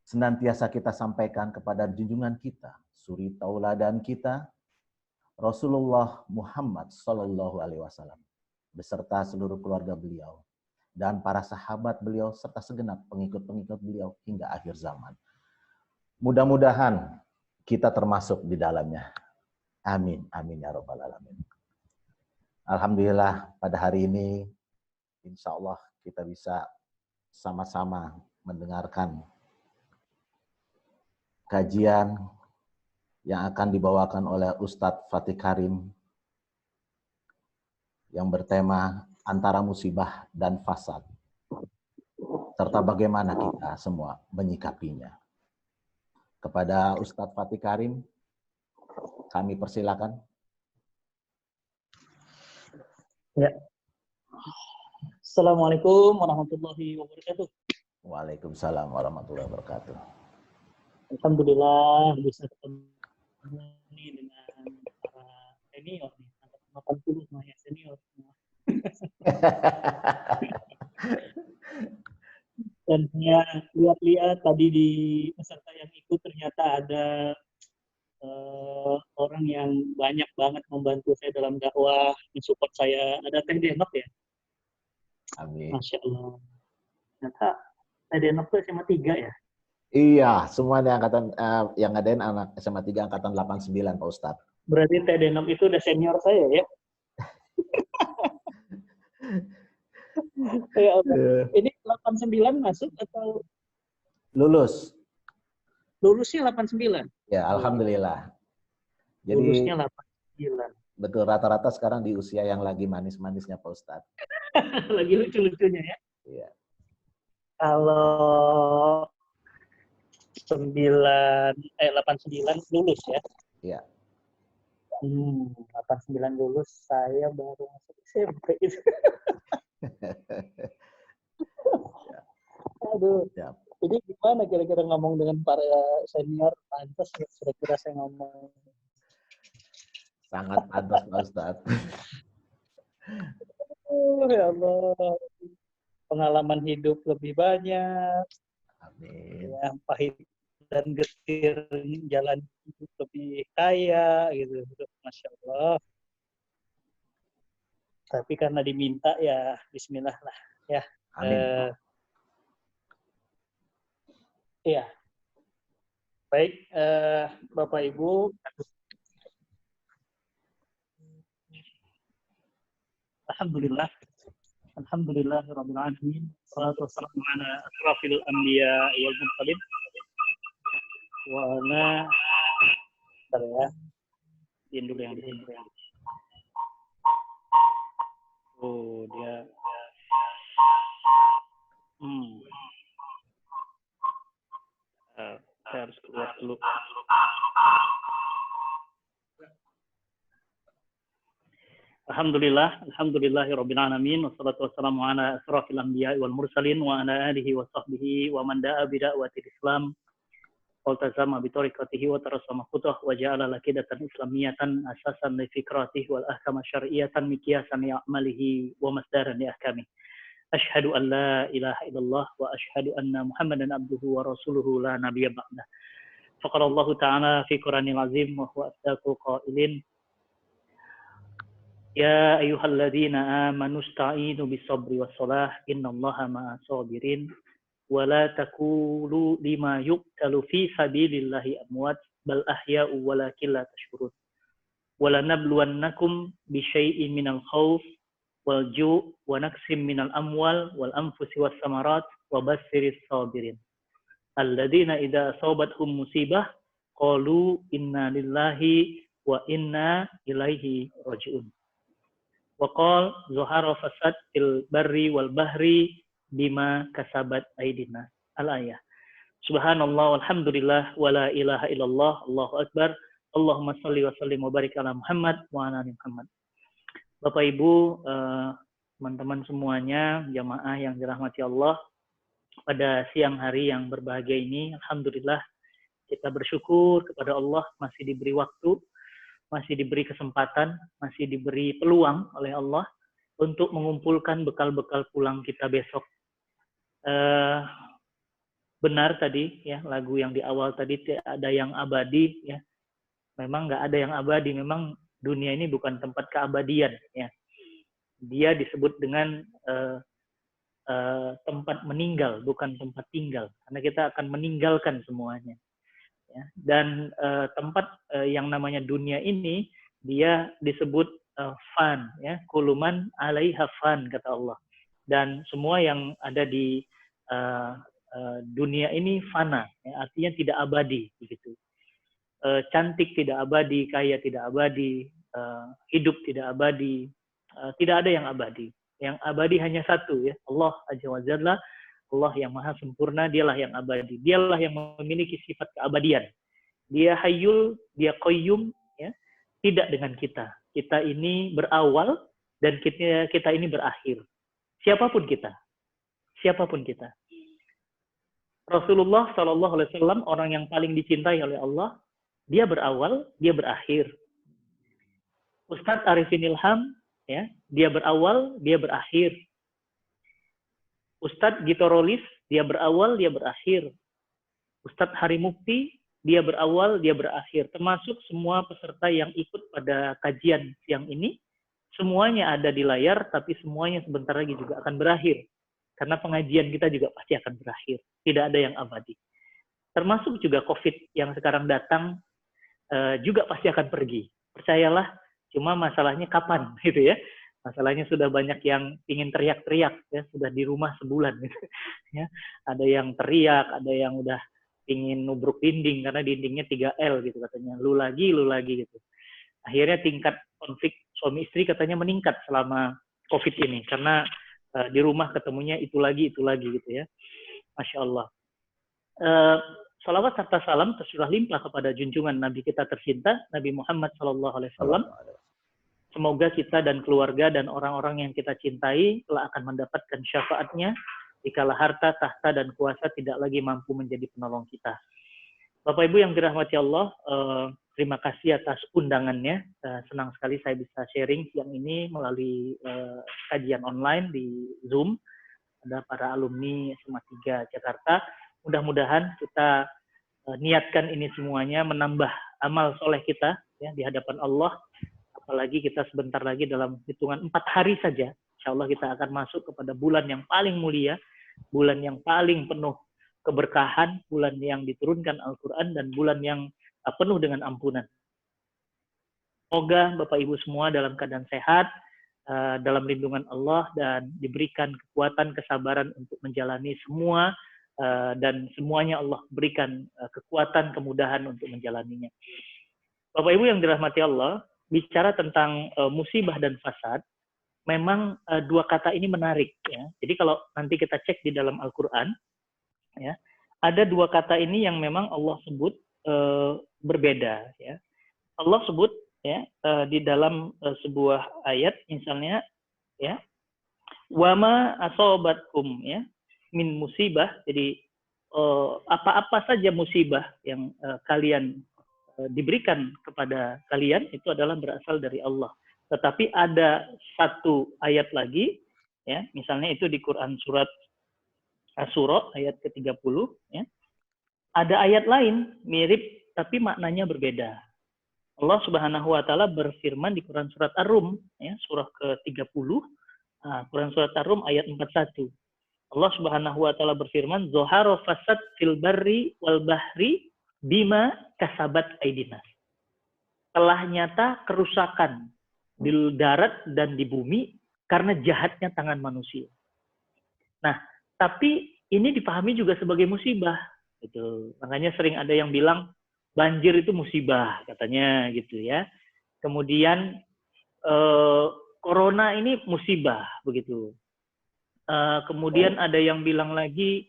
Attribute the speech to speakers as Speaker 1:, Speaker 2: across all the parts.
Speaker 1: senantiasa kita sampaikan kepada junjungan kita, suri tauladan kita, Rasulullah Muhammad Sallallahu Alaihi Wasallam, beserta seluruh keluarga beliau dan para sahabat beliau serta segenap pengikut-pengikut beliau hingga akhir zaman. Mudah-mudahan kita termasuk di dalamnya. Amin, amin ya rabbal alamin. Alhamdulillah pada hari ini, insya Allah kita bisa sama-sama mendengarkan kajian yang akan dibawakan oleh Ustadz Fatih Karim yang bertema antara musibah dan fasad, serta bagaimana kita semua menyikapinya. Kepada Ustadz Fatih Karim, kami persilakan.
Speaker 2: Ya. Assalamualaikum warahmatullahi wabarakatuh.
Speaker 1: Waalaikumsalam warahmatullahi wabarakatuh.
Speaker 2: Alhamdulillah bisa ketemu dengan para senior, angkatan 80 mah ya senior. Dan saya lihat-lihat tadi di peserta yang ikut ternyata ada orang yang banyak banget membantu saya dalam dakwah, mensupport saya. Ada Teh Denok ya?
Speaker 1: Amin.
Speaker 2: Masya Allah. Ternyata Teh Denok itu SMA 3 ya?
Speaker 1: Iya, semuanya angkatan yang ngadain anak SMA 3 angkatan 89 Pak Ustadz.
Speaker 2: Berarti Teh Denok itu udah senior saya ya? Ya Allah. Ini 89 masuk atau
Speaker 1: lulus?
Speaker 2: Lulusnya 89.
Speaker 1: Ya, alhamdulillah. Jadi
Speaker 2: Lulusnya 89.
Speaker 1: betul, rata-rata sekarang di usia yang lagi manis-manisnya Pak Ustadz.
Speaker 2: Lagi lucu-lucunya ya.
Speaker 1: Iya.
Speaker 2: Kalau 89 lulus ya.
Speaker 1: Iya.
Speaker 2: 89 lulus, saya baru masuk SMP itu. Aduh.
Speaker 1: Ya.
Speaker 2: Jadi gimana kira-kira ngomong dengan para senior? Pantas kira-kira saya ngomong.
Speaker 1: Sangat pantas Pak Ustadz.
Speaker 2: Ya Allah. Pengalaman hidup lebih banyak.
Speaker 1: Amin.
Speaker 2: Ya, pahit dan getir jalan hidup lebih kaya gitu. Masya Allah. Tapi karena diminta ya bismillah lah ya.
Speaker 1: Amin.
Speaker 2: Iya. Baik, Bapak Ibu. Alhamdulillah. Alhamdulillahirabbil alamin. Wassalatu wassalamu ala asrafil anbiya wal mursalin. Wa ala diin dulu yang di sini. Oh, dia saya harus keluar dulu. Alhamdulillahirabbil alamin wassalatu wassalamu ala asrafil anbiya wal mursalin wa ala alihi wa sahbihi wa man da'a bi da'watil Islam wa tazama bi tariqatihi wa tarasama khutwah wa ja'ala lakidatan islamiyatan asasan li fikratihi wal ahkam syar'iyyatan miqyasan li a'malihi wa masdaran li ahkamihi. Asyhadu an la ilaha illallah wa asyhadu anna Muhammadan abduhu wa rasuluhu la nabiyya ba'dah. Faqala Allah ta'ala fi Qur'anil azim wa huwa asdaqul qailin. Ya ayyuhalladzina amanu ista'inu bis-sabri was-salah innallaha ma'as sabirin wa la taqulu lima yuqtalu fi sabilillahi amwat bal ahya'u walakin la tashkurun. Wa lanabluwannakum bi syai'in minal khauf wal ju' wa naqsim minal amwal wal anfusi was samarat wa bassiris sabirin. Alladzina idza asabathum musibah qalu inna lillahi wa inna ilaihi raji'un. Wa qala zuhara fasad fil barri wal bahri bima kasabat aydina. Al-ayah. Subhanallah walhamdulillah wa la ilaha illallah Allahu akbar. Allahumma shalli wa sallim wa barik ala Muhammad wa ala ali Muhammad. Bapak Ibu, teman-teman semuanya, jamaah yang dirahmati Allah, pada siang hari yang berbahagia ini, alhamdulillah kita bersyukur kepada Allah masih diberi waktu, masih diberi kesempatan, masih diberi peluang oleh Allah untuk mengumpulkan bekal-bekal pulang kita besok. benar tadi ya, lagu yang di awal tadi tidak ada yang abadi ya. Memang nggak ada yang abadi, memang dunia ini bukan tempat keabadian ya. Dia disebut dengan tempat meninggal, bukan tempat tinggal, karena kita akan meninggalkan semuanya ya. Dan tempat yang namanya dunia ini dia disebut fan ya, kuluman alaiha fan kata Allah. Dan semua yang ada di dunia ini fana, ya, artinya tidak abadi begitu. Cantik tidak abadi, kaya tidak abadi, hidup tidak abadi, tidak ada yang abadi. Yang abadi hanya satu ya, Allah Azza wa Jalla, Allah yang maha sempurna, dialah yang abadi. Dialah yang memiliki sifat keabadian. Dia hayyul, dia qayyum ya, tidak dengan kita. Kita ini berawal dan kita ini berakhir. Siapapun kita. Siapapun kita. Rasulullah Shallallahu Alaihi Wasallam orang yang paling dicintai oleh Allah, dia berawal, dia berakhir. Ustadz Arifin Ilham, ya, dia berawal, dia berakhir. Ustadz Gito Rolis, dia berawal, dia berakhir. Ustadz Hari Mukti, dia berawal, dia berakhir. Termasuk semua peserta yang ikut pada kajian siang ini, semuanya ada di layar, tapi semuanya sebentar lagi juga akan berakhir. Karena pengajian kita juga pasti akan berakhir. Tidak ada yang abadi. Termasuk juga COVID yang sekarang datang juga pasti akan pergi. Percayalah, cuma masalahnya kapan gitu ya. Masalahnya sudah banyak yang ingin teriak-teriak ya, sudah di rumah sebulan gitu ya. Ada yang teriak, ada yang udah ingin nubruk dinding karena dindingnya 3L gitu katanya. Lu lagi gitu. Akhirnya tingkat konflik suami istri katanya meningkat selama COVID ini karena di rumah ketemunya itu lagi gitu ya. Masya Allah. Salawat serta salam tercurah limpah kepada junjungan Nabi kita tercinta, Nabi Muhammad SAW. Semoga kita dan keluarga dan orang-orang yang kita cintai telah akan mendapatkan syafaatnya dikala harta, tahta, dan kuasa tidak lagi mampu menjadi penolong kita. Bapak Ibu yang dirahmati Allah, terima kasih atas undangannya. Senang sekali saya bisa sharing siang ini melalui kajian online di Zoom. Ada para alumni SMA 3 Jakarta. Mudah-mudahan kita niatkan ini semuanya menambah amal soleh kita ya di hadapan Allah. Apalagi kita sebentar lagi dalam hitungan 4 hari saja, insya Allah kita akan masuk kepada bulan yang paling mulia, bulan yang paling penuh keberkahan, bulan yang diturunkan Al-Quran, dan bulan yang penuh dengan ampunan. Semoga Bapak Ibu semua dalam keadaan sehat, dalam lindungan Allah, dan diberikan kekuatan, kesabaran untuk menjalani semua, dan semuanya Allah berikan kekuatan, kemudahan untuk menjalaninya. Bapak Ibu yang dirahmati Allah, bicara tentang musibah dan fasad, memang dua kata ini menarik. Ya. Jadi kalau nanti kita cek di dalam Al-Quran, ya, ada dua kata ini yang memang Allah sebut berbeda. Ya. Allah sebut ya di dalam sebuah ayat, misalnya, ya, wama asobatkum ya min musibah. Jadi apa-apa saja musibah yang kalian diberikan kepada kalian itu adalah berasal dari Allah. Tetapi ada satu ayat lagi, ya, misalnya itu di Quran surat Asy-Syura ayat ke-30, ya. Ada ayat lain mirip tapi maknanya berbeda. Allah Subhanahu wa taala berfirman di Quran surat Ar-Rum, ya, surah ke-30, Quran surat Ar-Rum ayat 41. Allah Subhanahu wa taala berfirman, "Zohara fasad fil barri wal bahri bima kasabat aidinas." Telah nyata kerusakan di darat dan di bumi karena jahatnya tangan manusia. Nah, tapi ini dipahami juga sebagai musibah, gitu. Makanya sering ada yang bilang banjir itu musibah, katanya gitu ya. Kemudian corona ini musibah, begitu. Kemudian ada yang bilang lagi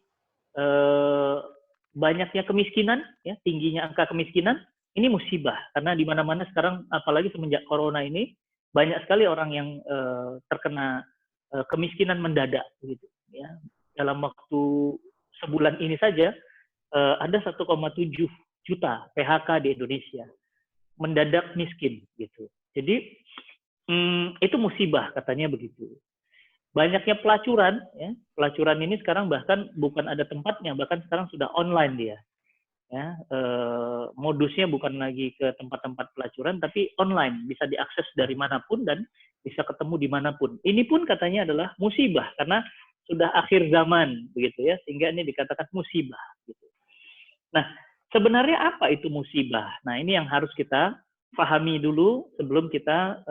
Speaker 2: banyaknya kemiskinan, ya, tingginya angka kemiskinan, ini musibah karena di mana-mana sekarang, apalagi semenjak corona ini, banyak sekali orang yang terkena kemiskinan mendadak, gitu. Ya. Dalam waktu sebulan ini saja ada 1,7 juta PHK di Indonesia, mendadak miskin, gitu. Jadi itu musibah, katanya begitu. banyaknya pelacuran, ya. Pelacuran ini sekarang bahkan bukan ada tempatnya, bahkan sekarang sudah online dia. Ya, modusnya bukan lagi ke tempat-tempat pelacuran, tapi online, bisa diakses dari manapun dan bisa ketemu dimanapun. Ini pun katanya adalah musibah karena sudah akhir zaman, begitu ya, sehingga ini dikatakan musibah. Gitu. Nah, sebenarnya apa itu musibah? Nah, ini yang harus kita pahami dulu sebelum kita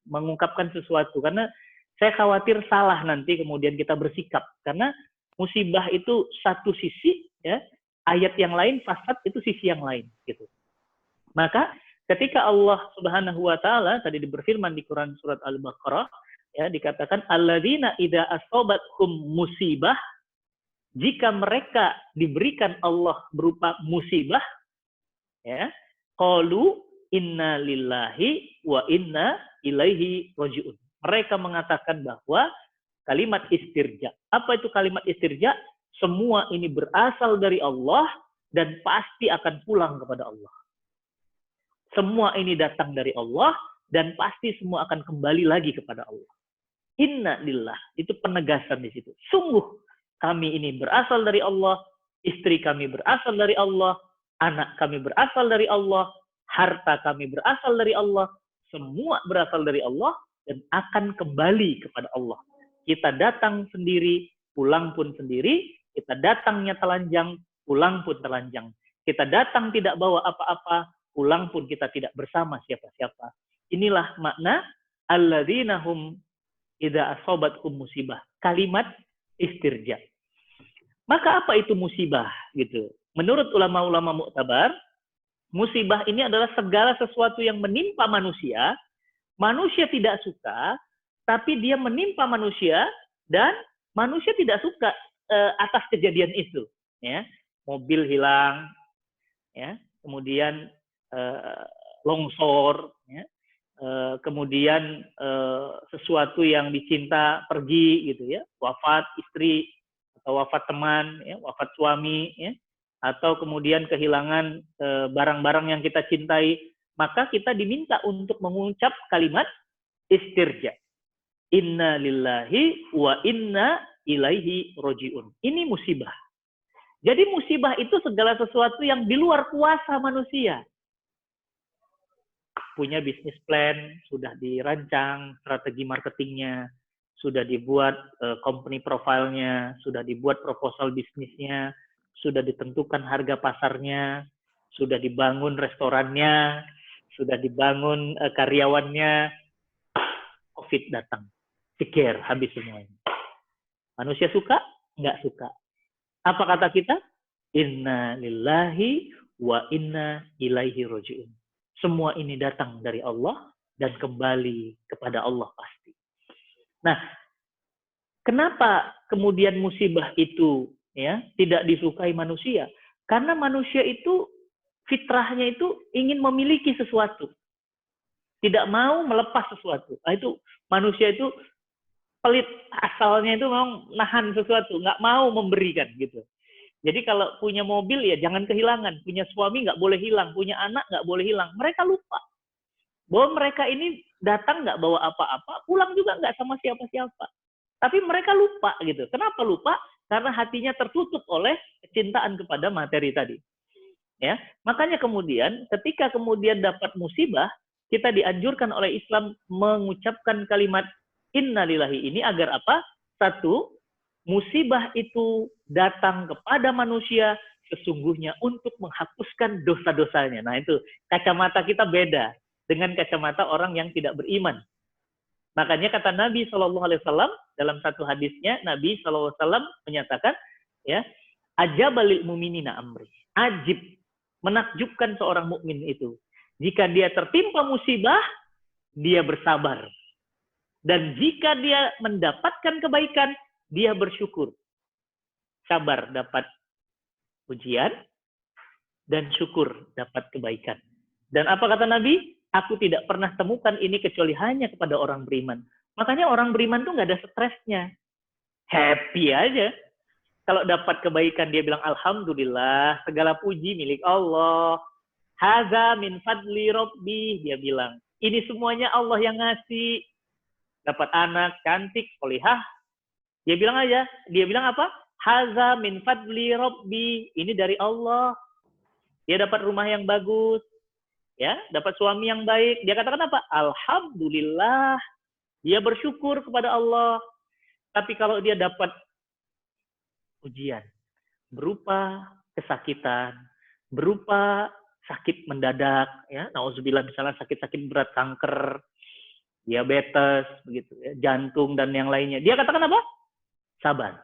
Speaker 2: mengungkapkan sesuatu, karena saya khawatir salah nanti kemudian kita bersikap, karena musibah itu satu sisi, ya. Ayat yang lain, fasad itu sisi yang lain, gitu. Maka ketika Allah Subhanahu wa taala tadi berfirman di Quran surat Al-Baqarah, ya, dikatakan alladzina idza asobathum musibah, jika mereka diberikan Allah berupa musibah, ya, qalu inna lillahi wa inna ilaihi rajiun. Mereka mengatakan bahwa kalimat istirja. Apa itu kalimat istirja? Semua ini berasal dari Allah dan pasti akan pulang kepada Allah. Semua ini datang dari Allah dan pasti semua akan kembali lagi kepada Allah. Inna lillah, itu penegasan di situ. Sungguh kami ini berasal dari Allah, istri kami berasal dari Allah, anak kami berasal dari Allah, harta kami berasal dari Allah, semua berasal dari Allah dan akan kembali kepada Allah. Kita datang sendiri, pulang pun sendiri. Kita datangnya telanjang, pulang pun telanjang. Kita datang tidak bawa apa-apa, pulang pun kita tidak bersama siapa-siapa. Inilah makna alladzina hum idza asobathum musibah. Kalimat istirja. Maka apa itu musibah? Gitu. Menurut ulama-ulama muktabar, musibah ini adalah segala sesuatu yang menimpa manusia. Manusia tidak suka, tapi dia menimpa manusia dan manusia tidak suka atas kejadian itu, ya. Mobil hilang, ya, kemudian longsor, ya, kemudian sesuatu yang dicinta pergi, gitu ya, wafat istri atau wafat teman, ya, wafat suami, ya, atau kemudian kehilangan barang-barang yang kita cintai, maka kita diminta untuk mengucap kalimat istirja. Inna lillahi wa inna ilaihi rojiun. Ini musibah. Jadi musibah itu segala sesuatu yang di luar kuasa manusia. Punya bisnis plan, sudah dirancang strategi marketingnya, sudah dibuat company profile-nya, sudah dibuat proposal bisnisnya, sudah ditentukan harga pasarnya, sudah dibangun restorannya, sudah dibangun karyawannya. COVID datang. Ceker, habis semuanya. Manusia suka? Nggak suka. Apa kata kita? Inna lillahi wa inna ilaihi rojiun. Semua ini datang dari Allah dan kembali kepada Allah pasti. Nah, kenapa kemudian musibah itu, ya, tidak disukai manusia? Karena manusia itu fitrahnya itu ingin memiliki sesuatu. Tidak mau melepas sesuatu. Nah, itu manusia itu pelit, asalnya itu memang nahan sesuatu, nggak mau memberikan gitu. Jadi kalau punya mobil ya jangan kehilangan, punya suami nggak boleh hilang, punya anak nggak boleh hilang. Mereka lupa bahwa mereka ini datang nggak bawa apa-apa, pulang juga nggak sama siapa-siapa. Tapi mereka lupa gitu. Kenapa lupa? Karena hatinya tertutup oleh kecintaan kepada materi tadi. Ya, makanya kemudian ketika kemudian dapat musibah, kita dianjurkan oleh Islam mengucapkan kalimat innalillahi ini agar apa? Satu, musibah itu datang kepada manusia sesungguhnya untuk menghapuskan dosa-dosanya. Nah itu, kacamata kita beda dengan kacamata orang yang tidak beriman. Makanya kata Nabi SAW dalam satu hadisnya, Nabi SAW menyatakan, ya, ajabalil mu'minina amri. Ajib, menakjubkan seorang mukmin itu. Jika dia tertimpa musibah, dia bersabar. Dan jika dia mendapatkan kebaikan, dia bersyukur. Sabar dapat ujian, dan syukur dapat kebaikan. Dan apa kata Nabi? Aku tidak pernah temukan ini kecuali hanya kepada orang beriman. Makanya orang beriman tuh nggak ada stresnya. Happy aja. Kalau dapat kebaikan, dia bilang, Alhamdulillah, segala puji milik Allah. Haza min fadli Rabbi, dia bilang. Ini semuanya Allah yang ngasih. dapat anak cantik, solihah, dia bilang apa? Haza min fadli Rabbi, ini dari Allah. Dia dapat rumah yang bagus, ya, dapat suami yang baik. Dia katakan apa? Alhamdulillah. Dia bersyukur kepada Allah. Tapi kalau dia dapat ujian berupa kesakitan, berupa sakit mendadak, ya, nauzubillah, misalnya sakit-sakit berat, kanker, diabetes, begitu, ya, jantung dan yang lainnya. Dia katakan apa? Sabar.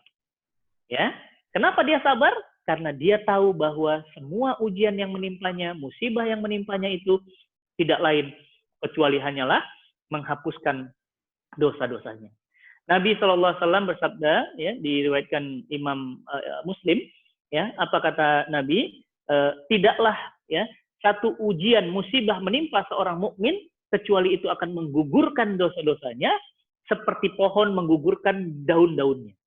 Speaker 2: Ya, kenapa dia sabar? Karena dia tahu bahwa semua ujian yang menimpanya, musibah yang menimpanya itu tidak lain kecuali hanyalah menghapuskan dosa-dosanya. Nabi SAW bersabda, ya, diriwayatkan Imam Muslim, ya, apa kata Nabi? Tidaklah, ya, satu ujian musibah menimpa seorang mukmin kecuali itu akan menggugurkan dosa-dosanya seperti pohon menggugurkan daun-daunnya.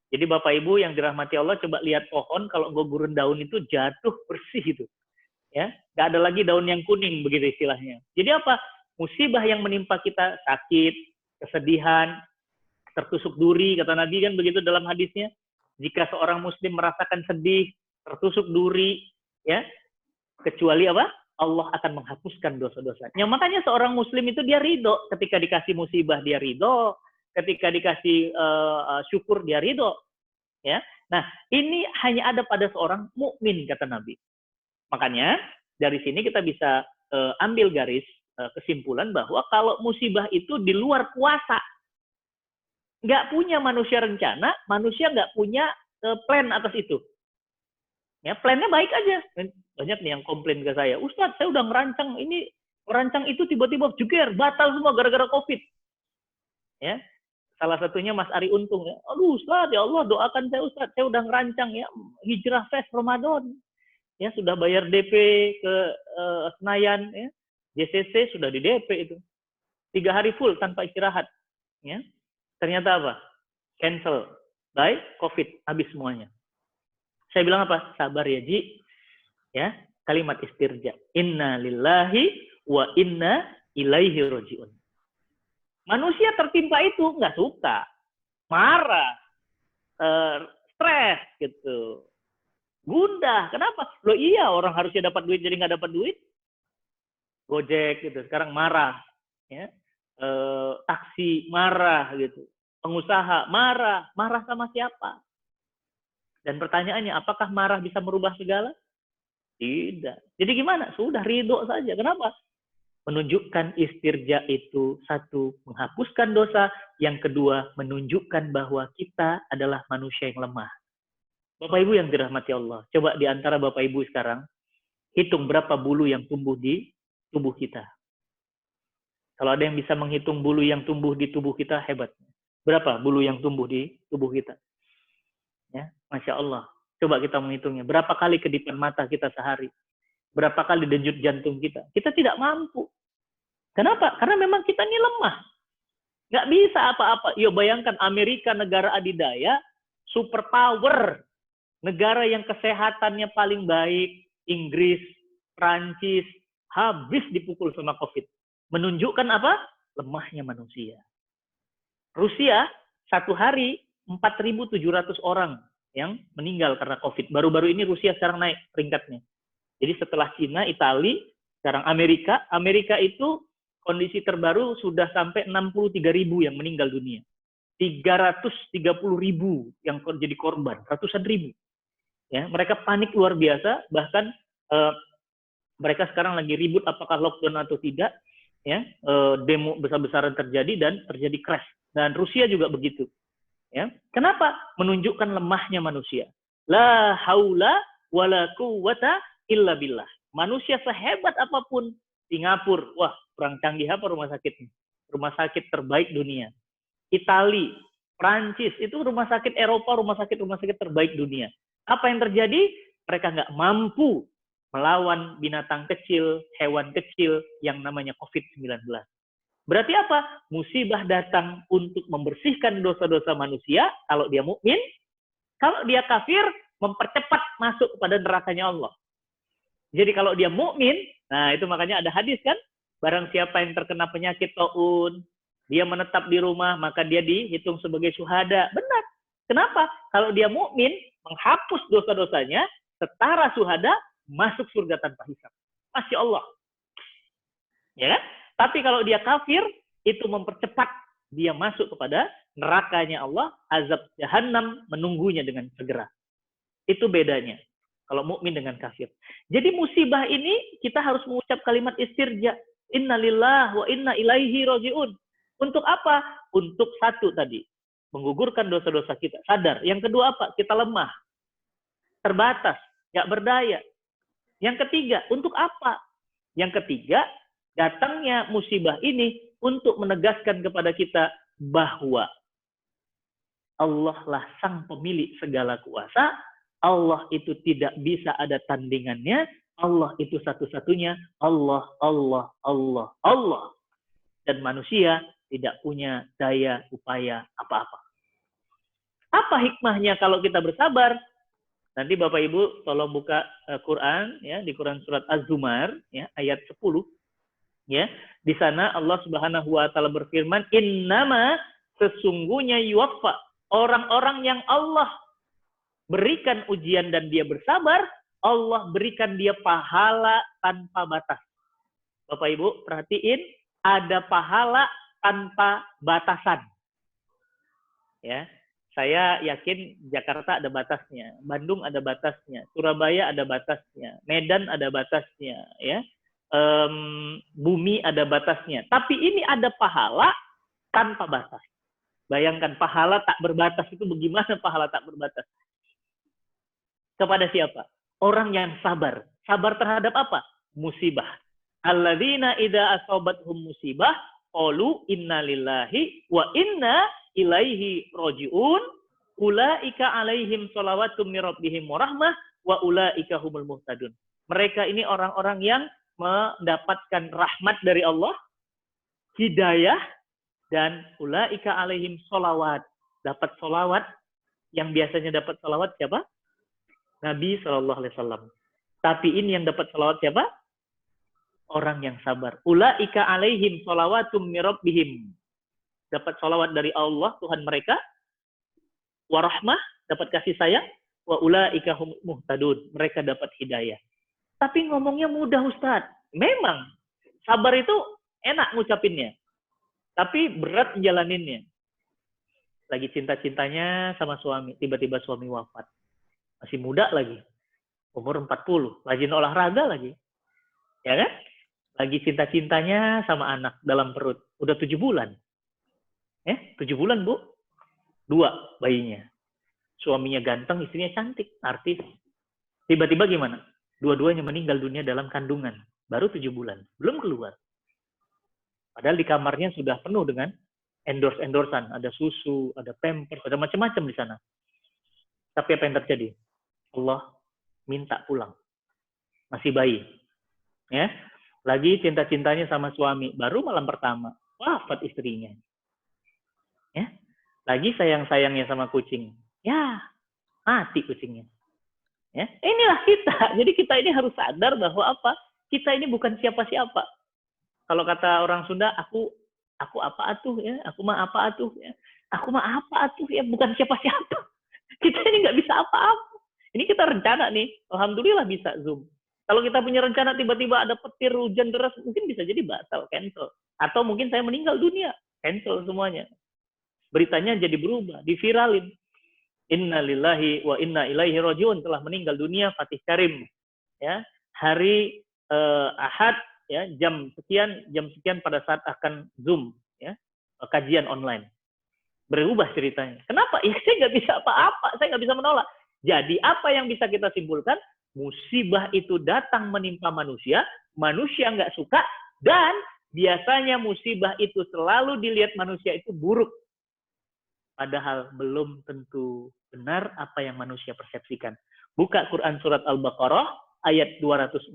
Speaker 2: Jadi Bapak Ibu yang dirahmati Allah, coba lihat pohon kalau gugurin daun itu jatuh bersih itu, ya, nggak ada lagi daun yang kuning, begitu istilahnya. Jadi apa? Musibah yang menimpa kita, sakit, kesedihan, tertusuk duri, kata Nabi kan begitu dalam hadisnya. Jika seorang muslim merasakan sedih, tertusuk duri, ya, kecuali apa? Allah akan menghapuskan dosa-dosanya. Makanya seorang muslim itu dia ridho ketika dikasih musibah, dia ridho. Ketika dikasih syukur, dia ridho. Ya. Nah, ini hanya ada pada seorang mukmin, kata Nabi. Makanya dari sini kita bisa ambil garis kesimpulan bahwa kalau musibah itu di luar kuasa, nggak punya manusia rencana, manusia nggak punya plan atas itu. Ya, plannya baik aja. Banyak nih yang komplain ke saya, Ustadz, saya udah merancang itu tiba-tiba jeger, batal semua gara-gara COVID. Ya, salah satunya Mas Ari Untung, ya. Aduh Ustadz, ya Allah doakan saya Ustadz, saya udah ngerancang, ya, hijrah fest Ramadan. Ya, sudah bayar DP ke Senayan, ya. JCC sudah di DP itu. 3 hari full tanpa istirahat. Ya. Ternyata apa? Cancel. Baik, COVID, habis semuanya. Saya bilang apa? Sabar ya Ji. Ya, kalimat istirja. Inna lillahi wa inna ilaihi roji'un. Manusia tertimpa itu nggak suka, marah, stres gitu, gundah. Kenapa? Loh iya, orang harusnya dapat duit jadi nggak dapat duit. Gojek gitu, sekarang marah, ya. Taksi marah gitu, pengusaha marah sama siapa? Dan pertanyaannya, apakah marah bisa merubah segala? Tidak. Jadi gimana? Sudah ridho saja. Kenapa? Menunjukkan istirja itu, satu, menghapuskan dosa, yang kedua, menunjukkan bahwa kita adalah manusia yang lemah. Bapak Ibu yang dirahmati Allah, coba di antara Bapak Ibu sekarang, hitung berapa bulu yang tumbuh di tubuh kita. Kalau ada yang bisa menghitung bulu yang tumbuh di tubuh kita, hebat. Berapa bulu yang tumbuh di tubuh kita? Ya, Masya Allah. Coba kita menghitungnya. Berapa kali kedipan mata kita sehari? Berapa kali denyut jantung kita? Kita tidak mampu. Kenapa? Karena memang kita ini lemah. Nggak bisa apa-apa. Yo, bayangkan Amerika, negara adidaya, superpower, negara yang kesehatannya paling baik, Inggris, Prancis, habis dipukul sama COVID. Menunjukkan apa? Lemahnya manusia. Rusia, satu hari 4.700 orang yang meninggal karena COVID. Baru-baru ini Rusia sekarang naik peringkatnya. Jadi setelah Cina, Italia, sekarang Amerika. Amerika itu kondisi terbaru sudah sampai 63.000 yang meninggal dunia. 330.000 yang jadi korban, ratusan ribu. Ya, mereka panik luar biasa, bahkan mereka sekarang lagi ribut apakah lockdown atau tidak. Ya, demo besar-besaran terjadi dan terjadi crash. Dan Rusia juga begitu. Ya, kenapa? Menunjukkan lemahnya manusia. La haula wala quwwata illa billah. Manusia sehebat apapun, Singapura, wah, kurang canggih apa rumah sakitnya? Rumah sakit terbaik dunia. Italia, Prancis, itu rumah sakit Eropa, rumah sakit terbaik dunia. Apa yang terjadi? Mereka nggak mampu melawan binatang kecil, hewan kecil yang namanya COVID-19. Berarti apa? Musibah datang untuk membersihkan dosa-dosa manusia, kalau dia mukmin. Kalau dia kafir, mempercepat masuk kepada nerakanya Allah. Jadi kalau dia mukmin, nah itu makanya ada hadis kan, barang siapa yang terkena penyakit taun, Dia menetap di rumah, maka dia dihitung sebagai syuhada. Benar. Kenapa? Kalau dia mukmin, menghapus dosa-dosanya, setara syuhada, masuk surga tanpa hisab. Masya Allah. Ya kan? Tapi kalau dia kafir, itu mempercepat dia masuk kepada nerakanya Allah, azab jahannam menunggunya dengan segera. Itu bedanya. Kalau mukmin dengan kafir. Jadi musibah ini kita harus mengucap kalimat istirja. Innalillah wa inna ilaihi rajiun. Untuk apa? Untuk satu tadi. Menggugurkan dosa-dosa kita. Sadar. Yang kedua apa? Kita lemah. Terbatas. Nggak berdaya. Yang ketiga, untuk apa? Yang ketiga, datangnya musibah ini untuk menegaskan kepada kita bahwa Allah lah sang pemilik segala kuasa. Allah itu tidak bisa ada tandingannya. Allah itu satu-satunya. Allah, Allah, Allah, Allah. Dan manusia tidak punya daya upaya apa-apa. Apa hikmahnya kalau kita bersabar? Nanti Bapak Ibu tolong buka Quran ya, di Quran surat Az-Zumar ya, ayat 10 ya. Di sana Allah Subhanahu wa taala berfirman, "Innama sesungguhnya yuwaffa orang-orang yang Allah berikan ujian dan dia bersabar, Allah berikan dia pahala tanpa batas." Bapak Ibu perhatiin, ada pahala tanpa batasan. Ya. Saya yakin Jakarta ada batasnya, Bandung ada batasnya, Surabaya ada batasnya, Medan ada batasnya, ya, Bumi ada batasnya. Tapi ini ada pahala tanpa batas. Bayangkan pahala tak berbatas itu bagaimana pahala tak berbatas? Kepada siapa? Orang yang sabar. Sabar terhadap apa? Musibah. Alladzina idza asabathum musibah qalu inna lillahi wa inna ilaihi roji'un, ulaika alaihim sholawatun min rabbihim wa rahmah, wa ulaika humul muhtadun. Mereka ini orang-orang yang mendapatkan rahmat dari Allah, hidayah, dan ulaika alaihim sholawat. Dapat sholawat, yang biasanya dapat sholawat siapa? Nabi SAW. Tapi ini yang dapat sholawat siapa? Orang yang sabar. Ulaika alaihim sholawatum min rabbihim. Dapat sholawat dari Allah, Tuhan mereka. Warahmah, dapat kasih sayang. Wa ulaika hum muhtadun. Mereka dapat hidayah. Tapi ngomongnya mudah, Ustaz. Memang, sabar itu enak ngucapinnya. Tapi berat menjalaninnya. Lagi cinta-cintanya sama suami. Tiba-tiba suami wafat. Masih muda lagi. Umur 40. Rajin olahraga lagi. Ya kan? Lagi cinta-cintanya sama anak dalam perut. Udah 7 bulan. 7 bulan, Bu. 2 bayinya. Suaminya ganteng, istrinya cantik, artis. Tiba-tiba gimana? Dua-duanya meninggal dunia dalam kandungan. Baru 7 bulan. Belum keluar. Padahal di kamarnya sudah penuh dengan endorse-endorsan. Ada susu, ada pampers, ada macam-macam di sana. Tapi apa yang terjadi? Allah minta pulang. Masih bayi. Ya. Lagi cinta-cintanya sama suami. Baru malam pertama. Wafat istrinya. Ya. Lagi sayang-sayangnya sama kucing. Ya, mati kucingnya. Ya. Inilah kita. Jadi kita ini harus sadar bahwa apa? Kita ini bukan siapa-siapa. Kalau kata orang Sunda, aku apa atuh ya? Aku mah apa atuh ya? Aku mah apa atuh ya? Bukan siapa-siapa. Kita ini nggak bisa apa-apa. Ini kita rencana nih. Alhamdulillah bisa Zoom. Kalau kita punya rencana tiba-tiba ada petir, hujan deras, mungkin bisa jadi batal, cancel. Atau mungkin saya meninggal dunia, cancel semuanya. Beritanya jadi berubah, diviralin. Inna lillahi wa inna ilaihi rajiun, telah meninggal dunia Fatih Karim. Ya, hari Ahad, ya, jam sekian pada saat akan Zoom, ya, kajian online. Berubah ceritanya. Kenapa? Ya, saya nggak bisa apa-apa, saya nggak bisa menolak. Jadi apa yang bisa kita simpulkan? Musibah itu datang menimpa manusia, manusia nggak suka, dan biasanya musibah itu selalu dilihat manusia itu buruk. Padahal belum tentu benar apa yang manusia persepsikan. Buka Quran surat Al-Baqarah ayat 216.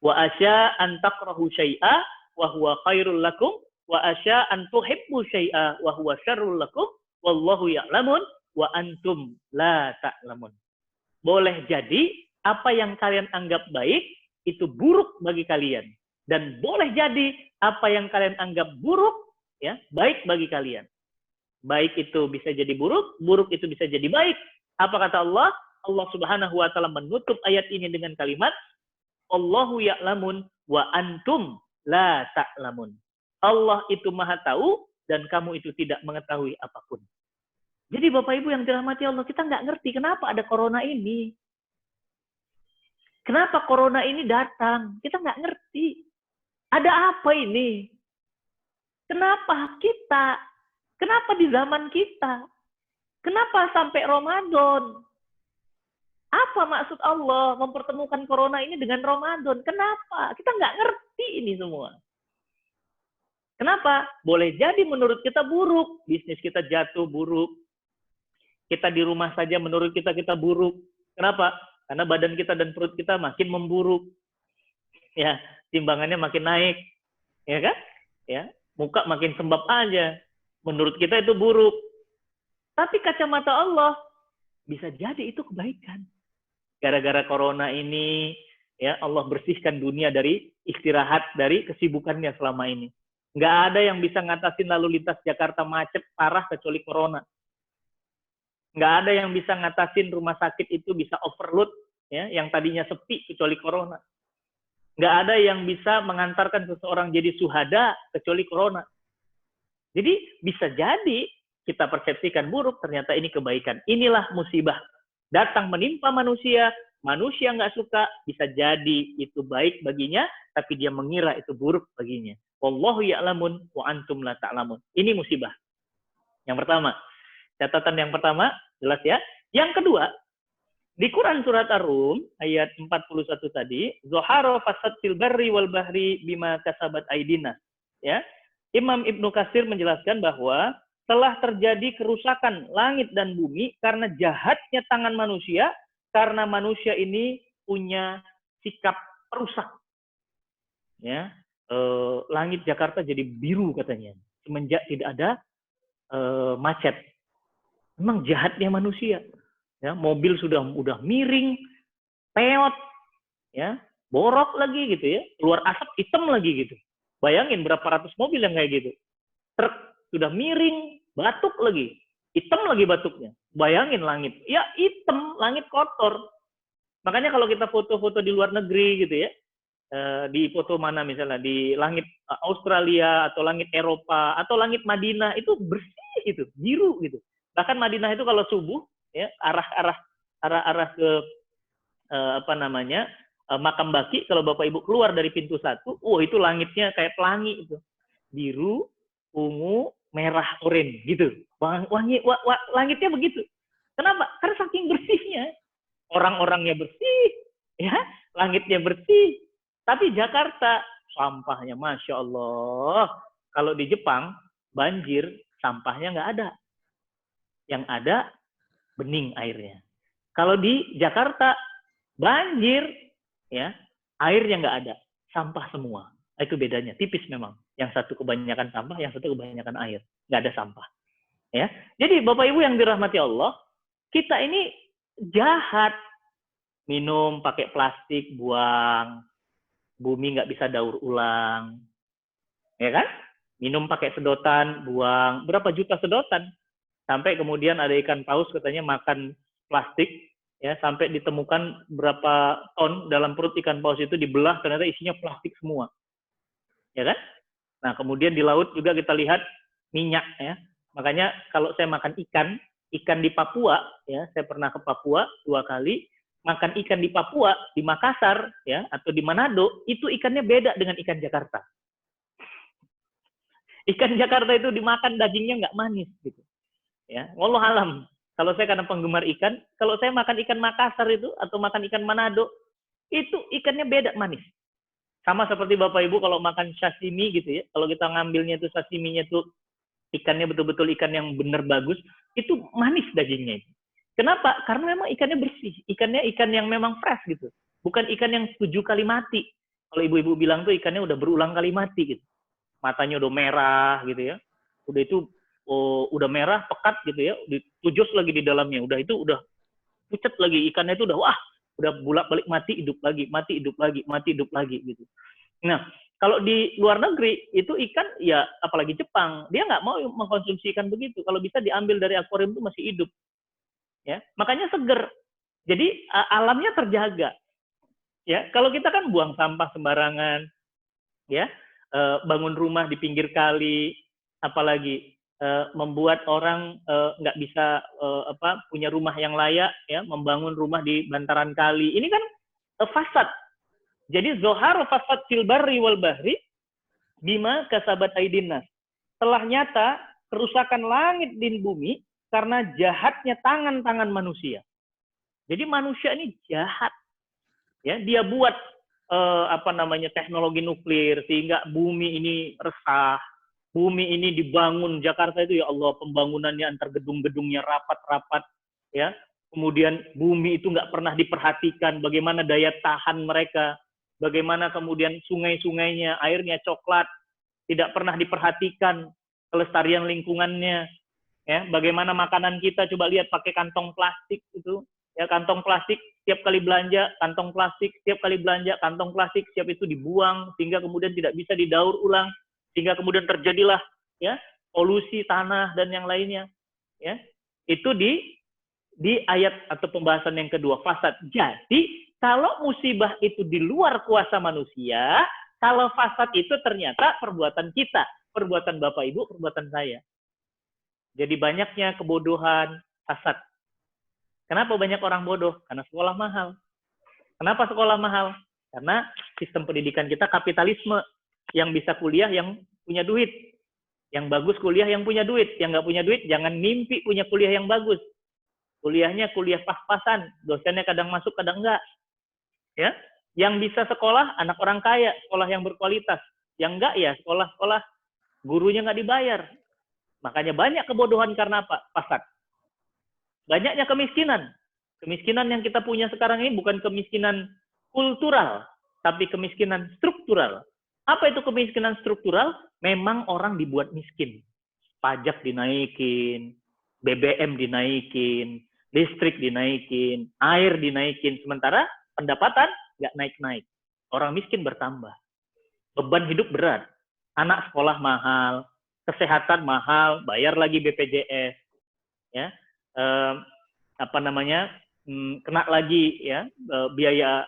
Speaker 2: Wa asya an takrahu syai'a wa huwa khairul lakum wa asya an tuhibbu syai'a wa huwa syarrul lakum wallahu ya'lamun wa antum la ta'lamun. Boleh jadi apa yang kalian anggap baik itu buruk bagi kalian, Dan boleh jadi apa yang kalian anggap buruk, ya, baik bagi kalian. Baik itu bisa jadi buruk, buruk itu bisa jadi baik. Apa kata Allah? Allah Subhanahu wa taala menutup ayat ini dengan kalimat Allahu ya'lamun wa antum la ta'lamun. Allah itu Maha tahu dan kamu itu tidak mengetahui apapun. Jadi Bapak Ibu yang dirahmati Allah, kita nggak ngerti kenapa ada corona ini. Kenapa corona ini datang? Kita nggak ngerti. Ada apa ini? Kenapa kita? Kenapa di zaman kita? Kenapa sampai Ramadan? Apa maksud Allah mempertemukan corona ini dengan Ramadan? Kenapa? Kita nggak ngerti ini semua. Kenapa? Boleh jadi menurut kita buruk. Bisnis kita jatuh buruk. Kita di rumah saja menurut kita buruk. Kenapa? Karena badan kita dan perut kita makin memburuk. Ya, timbangannya makin naik. Ya kan? Ya, muka makin sembab aja. Menurut kita itu buruk. Tapi kacamata Allah bisa jadi itu kebaikan. Gara-gara corona ini, ya Allah bersihkan dunia dari istirahat, dari kesibukannya selama ini. Nggak ada yang bisa ngatasin lalu lintas Jakarta macet parah kecuali corona. Nggak ada yang bisa ngatasin rumah sakit itu bisa overload, ya, yang tadinya sepi kecuali corona. Nggak ada yang bisa mengantarkan seseorang jadi syuhada kecuali corona. Jadi bisa jadi kita persepsikan buruk, ternyata ini kebaikan. Inilah musibah. Datang menimpa manusia, manusia nggak suka, bisa jadi itu baik baginya, tapi dia mengira itu buruk baginya. Wallahu ya'lamun wa antum la ta'lamun. Ini musibah. Yang pertama. Catatan yang pertama, jelas ya. Yang kedua, di Quran Surat Ar-Rum, ayat 41 tadi, Zoharo fasad fil barri wal bahri bima kasabat aidina. Ya. Imam Ibnu Katsir menjelaskan bahwa telah terjadi kerusakan langit dan bumi karena jahatnya tangan manusia, karena manusia ini punya sikap perusak. Ya, langit Jakarta jadi biru katanya, semenjak tidak ada macet. Memang jahatnya manusia. Ya, mobil udah miring, peot, ya, borok lagi gitu ya, keluar asap hitam lagi gitu. Bayangin berapa ratus mobil yang kayak gitu. Truk sudah miring, batuk lagi, hitam lagi batuknya. Bayangin langit, ya hitam, langit kotor. Makanya kalau kita foto-foto di luar negeri gitu ya, di foto mana misalnya di langit Australia atau langit Eropa atau langit Madinah itu bersih gitu, biru gitu. Bahkan Madinah itu kalau subuh ya arah ke makam Baqi, kalau Bapak Ibu keluar dari pintu 1, itu langitnya kayak pelangi itu. Biru, ungu, merah, oranye gitu. Langitnya begitu. Kenapa? Karena saking bersihnya. Orang-orangnya bersih, ya, langitnya bersih. Tapi Jakarta sampahnya Masya Allah. Kalau di Jepang banjir, sampahnya nggak ada. Yang ada bening airnya. Kalau di Jakarta banjir, ya, airnya nggak ada, sampah semua. Itu bedanya, tipis memang. Yang satu kebanyakan sampah, yang satu kebanyakan air, nggak ada sampah. Ya, jadi Bapak Ibu yang dirahmati Allah, kita ini jahat, minum pakai plastik, buang, bumi nggak bisa daur ulang, ya kan? Minum pakai sedotan, buang, berapa juta sedotan? Sampai kemudian ada ikan paus katanya makan plastik, ya, sampai ditemukan berapa ton dalam perut ikan paus itu dibelah, ternyata isinya plastik semua, ya kan? Nah kemudian di laut juga kita lihat minyak, ya. Makanya kalau saya makan ikan di Papua, ya, saya pernah ke Papua 2 kali, makan ikan di Papua, di Makassar, ya, atau di Manado, itu ikannya beda dengan ikan Jakarta. Ikan Jakarta itu dimakan dagingnya nggak manis, gitu. Ya, wallahu alam. Kalau saya karena penggemar ikan, kalau saya makan ikan Makassar itu atau makan ikan Manado, itu ikannya beda manis. Sama seperti Bapak Ibu kalau makan sashimi gitu ya, kalau kita ngambilnya itu sashiminya itu ikannya betul-betul ikan yang benar bagus, itu manis dagingnya itu. Kenapa? Karena memang ikannya bersih, ikannya ikan yang memang fresh gitu. Bukan ikan yang 7 kali mati. Kalau ibu-ibu bilang tuh ikannya udah berulang kali mati gitu. Matanya udah merah gitu ya. Udah itu udah merah, pekat gitu ya, ditujus lagi di dalamnya, udah itu udah pucat lagi, ikannya itu udah bolak-balik mati, hidup lagi, mati, hidup lagi, mati, hidup lagi gitu. Nah, Kalau di luar negeri itu ikan ya apalagi Jepang, dia nggak mau mengkonsumsi ikan begitu. Kalau bisa diambil dari akuarium itu masih hidup. Ya, makanya seger. Jadi alamnya terjaga. Ya, kalau kita kan buang sampah sembarangan, ya, bangun rumah di pinggir kali, apalagi membuat orang nggak bisa punya rumah yang layak, ya, membangun rumah di bantaran kali. Ini kan fasad. Jadi zohar fasad fil barri wal bahri bima kasabat aidin nas. Telah nyata kerusakan langit dan bumi karena jahatnya tangan-tangan manusia. Jadi manusia ini jahat. Ya, dia buat teknologi nuklir sehingga bumi ini resah. Bumi ini dibangun, Jakarta itu ya Allah pembangunannya antar gedung-gedungnya rapat-rapat, ya. Kemudian bumi itu nggak pernah diperhatikan bagaimana daya tahan mereka, bagaimana kemudian sungai-sungainya airnya coklat, tidak pernah diperhatikan kelestarian lingkungannya, ya. Bagaimana makanan kita, coba lihat pakai kantong plastik itu, ya, kantong plastik setiap kali belanja, kantong plastik setiap kali belanja, kantong plastik siap itu dibuang sehingga kemudian tidak bisa didaur ulang, sehingga kemudian terjadilah, ya, polusi tanah dan yang lainnya, ya. Itu di ayat atau pembahasan yang kedua, fasad. Jadi kalau musibah itu di luar kuasa manusia, kalau fasad itu ternyata perbuatan kita, perbuatan Bapak Ibu, perbuatan saya. Jadi banyaknya kebodohan, fasad. Kenapa banyak orang bodoh? Karena sekolah mahal. Kenapa sekolah mahal? Karena sistem pendidikan kita kapitalisme. Yang bisa kuliah yang punya duit. Yang bagus kuliah yang punya duit. Yang nggak punya duit, jangan mimpi punya kuliah yang bagus. Kuliahnya kuliah pas-pasan. Dosennya kadang masuk, kadang enggak. Ya, yang bisa sekolah, anak orang kaya. Sekolah yang berkualitas. Yang enggak ya, sekolah-sekolah gurunya nggak dibayar. Makanya banyak kebodohan karena apa? Fasad. Banyaknya kemiskinan. Kemiskinan yang kita punya sekarang ini bukan kemiskinan kultural, tapi kemiskinan struktural. Apa itu kemiskinan struktural? Memang orang dibuat miskin. Pajak dinaikin, BBM dinaikin, listrik dinaikin, air dinaikin. Sementara pendapatan nggak naik-naik. Orang miskin bertambah. Beban hidup berat. Anak sekolah mahal, kesehatan mahal, bayar lagi BPJS. Ya. Kena lagi, ya, biaya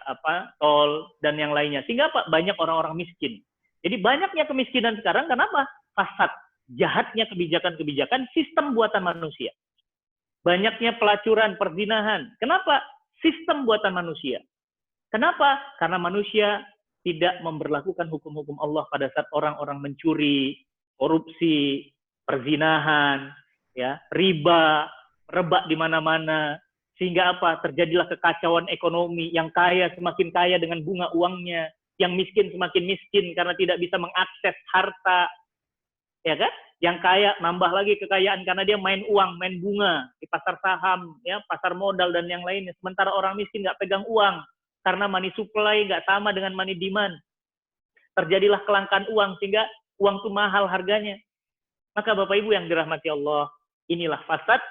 Speaker 2: tol dan yang lainnya, sehingga banyak orang-orang miskin. Jadi banyaknya kemiskinan sekarang kenapa? Fasad, jahatnya kebijakan-kebijakan sistem buatan manusia. Banyaknya pelacuran, perzinahan. Kenapa? Sistem buatan manusia. Kenapa? Karena manusia tidak memberlakukan hukum-hukum Allah pada saat orang-orang mencuri, korupsi, perzinahan, ya, riba merebak di mana-mana, sehingga apa? Terjadilah kekacauan ekonomi. Yang kaya semakin kaya dengan bunga uangnya, yang miskin semakin miskin karena tidak bisa mengakses harta, ya kan? Yang kaya nambah lagi kekayaan karena dia main uang, main bunga di pasar saham, ya, pasar modal dan yang lainnya. Sementara orang miskin nggak pegang uang karena money supply nggak sama dengan money demand. Terjadilah kelangkaan uang sehingga uang itu mahal harganya. Maka Bapak Ibu yang dirahmati Allah, inilah fasad.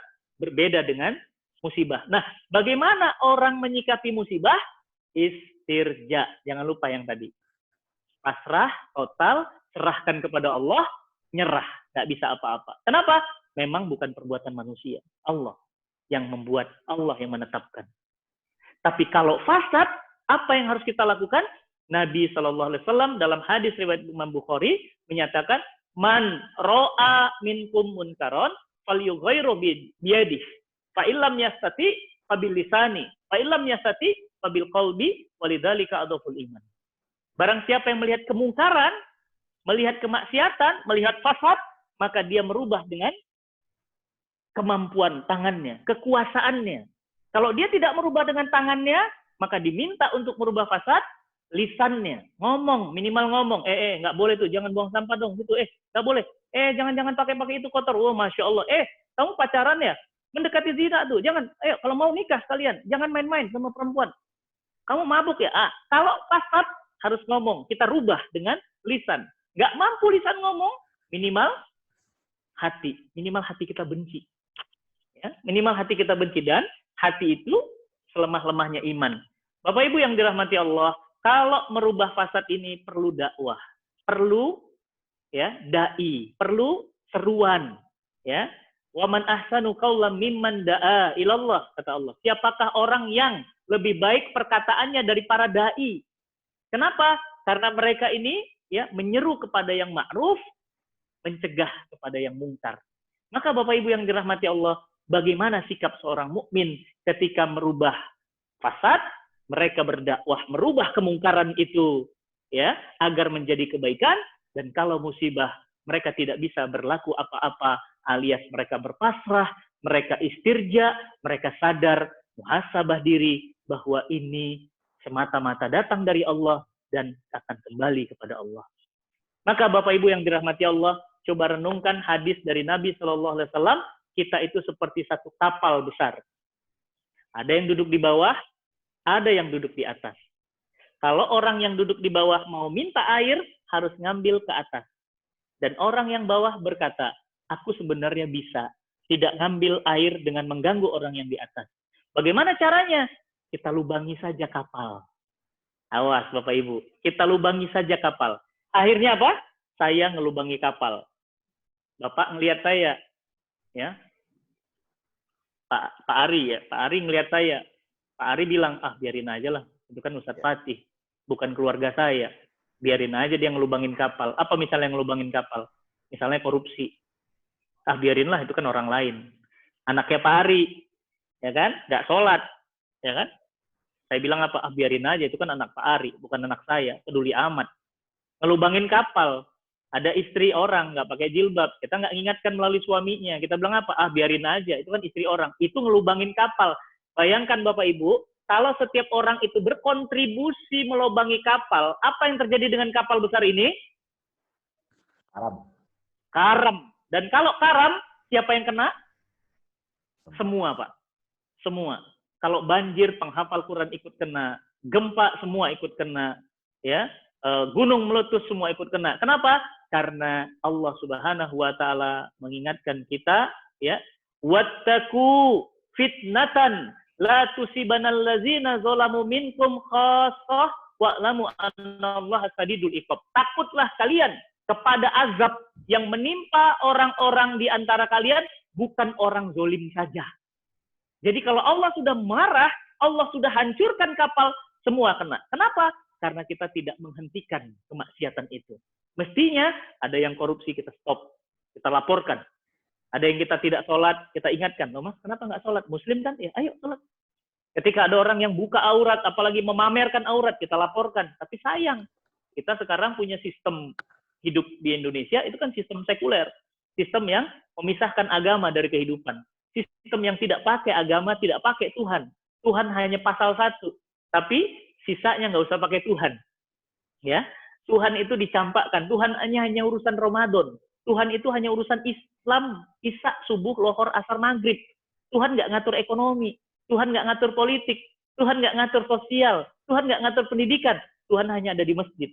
Speaker 2: Berbeda dengan musibah. Nah, bagaimana orang menyikapi musibah? Istirja. Jangan lupa yang tadi. Pasrah, total, serahkan kepada Allah, nyerah. Nggak bisa apa-apa. Kenapa? Memang bukan perbuatan manusia. Allah yang membuat, Allah yang menetapkan. Tapi kalau fasad, apa yang harus kita lakukan? Nabi SAW dalam hadis riwayat Imam Bukhari menyatakan, man ro'a minkum munkaron, falyughayyiru biyadihi, fa illam yastati fabil lisani, fa illam yastati fabil qalbi, walidzalika adhaful iman. Barang siapa yang melihat kemungkaran, melihat kemaksiatan, melihat fasad, maka dia merubah dengan kemampuan tangannya, kekuasaannya. Kalau dia tidak merubah dengan tangannya, maka diminta untuk merubah fasad lisannya, ngomong, minimal ngomong, nggak boleh tuh, jangan buang sampah dong, gitu, nggak boleh, jangan pakai itu kotor, masya Allah, kamu pacaran ya, mendekati zina tuh, jangan, kalau mau nikah sekalian, jangan main-main sama perempuan, kamu mabuk ya, kalau fasad harus ngomong, kita rubah dengan lisan, nggak mampu lisan ngomong, minimal hati kita benci, ya, minimal hati kita benci, dan hati itu selemah-lemahnya iman. Bapak Ibu yang dirahmati Allah, kalau merubah fasad ini perlu dakwah. perlu ya dai, perlu seruan, ya. Wa man ahsanu qawlan mimman da'a ilallah, kata Allah. Siapakah orang yang lebih baik perkataannya dari para dai? Kenapa? Karena mereka ini ya menyeru kepada yang ma'ruf, mencegah kepada yang mungkar. Maka Bapak Ibu yang dirahmati Allah, bagaimana sikap seorang mukmin ketika merubah fasad, mereka berdakwah merubah kemungkaran itu ya agar menjadi kebaikan, dan kalau musibah mereka tidak bisa berlaku apa-apa, alias mereka berpasrah, mereka istirja, mereka sadar muhasabah diri bahwa ini semata-mata datang dari Allah dan akan kembali kepada Allah. Maka Bapak Ibu yang dirahmati Allah, coba renungkan hadis dari Nabi Shallallahu Alaihi Wasallam. Kita itu seperti satu kapal besar. Ada yang duduk di bawah, ada yang duduk di atas. Kalau orang yang duduk di bawah mau minta air, harus ngambil ke atas. Dan orang yang bawah berkata, aku sebenarnya bisa tidak ngambil air dengan mengganggu orang yang di atas. Bagaimana caranya? Kita lubangi saja kapal. Awas Bapak Ibu, kita lubangi saja kapal. Akhirnya apa? Saya ngelubangi kapal. Bapak ngelihat saya, ya, Pak Ari ya, Pak Ari ngelihat saya. Pak Ari bilang, biarin aja lah, itu kan Ustadz Fatih, bukan keluarga saya. Biarin aja dia ngelubangin kapal. Apa misalnya ngelubangin kapal? Misalnya korupsi. Biarinlah, itu kan orang lain. Anaknya Pak Ari, ya kan? Nggak sholat, ya kan? Saya bilang apa? Biarin aja, itu kan anak Pak Ari, bukan anak saya. Peduli amat. Ngelubangin kapal. Ada istri orang, nggak pakai jilbab. Kita nggak ingatkan melalui suaminya. Kita bilang apa? Biarin aja, itu kan istri orang. Itu ngelubangin kapal. Bayangkan Bapak Ibu, kalau setiap orang itu berkontribusi melubangi kapal, apa yang terjadi dengan kapal besar ini? Karam. Dan kalau karam, siapa yang kena? Semua, Pak. Semua. Kalau banjir, penghafal Quran ikut kena. Gempa, semua ikut kena. Ya, gunung meletus, semua ikut kena. Kenapa? Karena Allah Subhanahu wa Ta'ala mengingatkan kita, ya, wattaqu fitnatan la tusibanal ladzina zalamu minkum khassah wa'lamu annallaha sadidul iqab. Takutlah kalian kepada azab yang menimpa orang-orang di antara kalian, bukan orang zolim saja. Jadi kalau Allah sudah marah, Allah sudah hancurkan kapal, semua kena. Kenapa? Karena kita tidak menghentikan kemaksiatan itu. Mestinya ada yang korupsi, kita stop, kita laporkan. Ada yang kita tidak sholat, kita ingatkan. Loh Mas, kenapa nggak sholat? Muslim kan? Ya, ayo sholat. Ketika ada orang yang buka aurat, apalagi memamerkan aurat, kita laporkan. Tapi sayang, kita sekarang punya sistem hidup di Indonesia, itu kan sistem sekuler. Sistem yang memisahkan agama dari kehidupan. Sistem yang tidak pakai agama, tidak pakai Tuhan. Tuhan hanya pasal 1. Tapi sisanya nggak usah pakai Tuhan. Ya, Tuhan itu dicampakkan. Tuhan hanya urusan Ramadan. Tuhan itu hanya urusan Islam, Isya, subuh, lohor, asar, maghrib. Tuhan nggak ngatur ekonomi. Tuhan nggak ngatur politik. Tuhan nggak ngatur sosial. Tuhan nggak ngatur pendidikan. Tuhan hanya ada di masjid.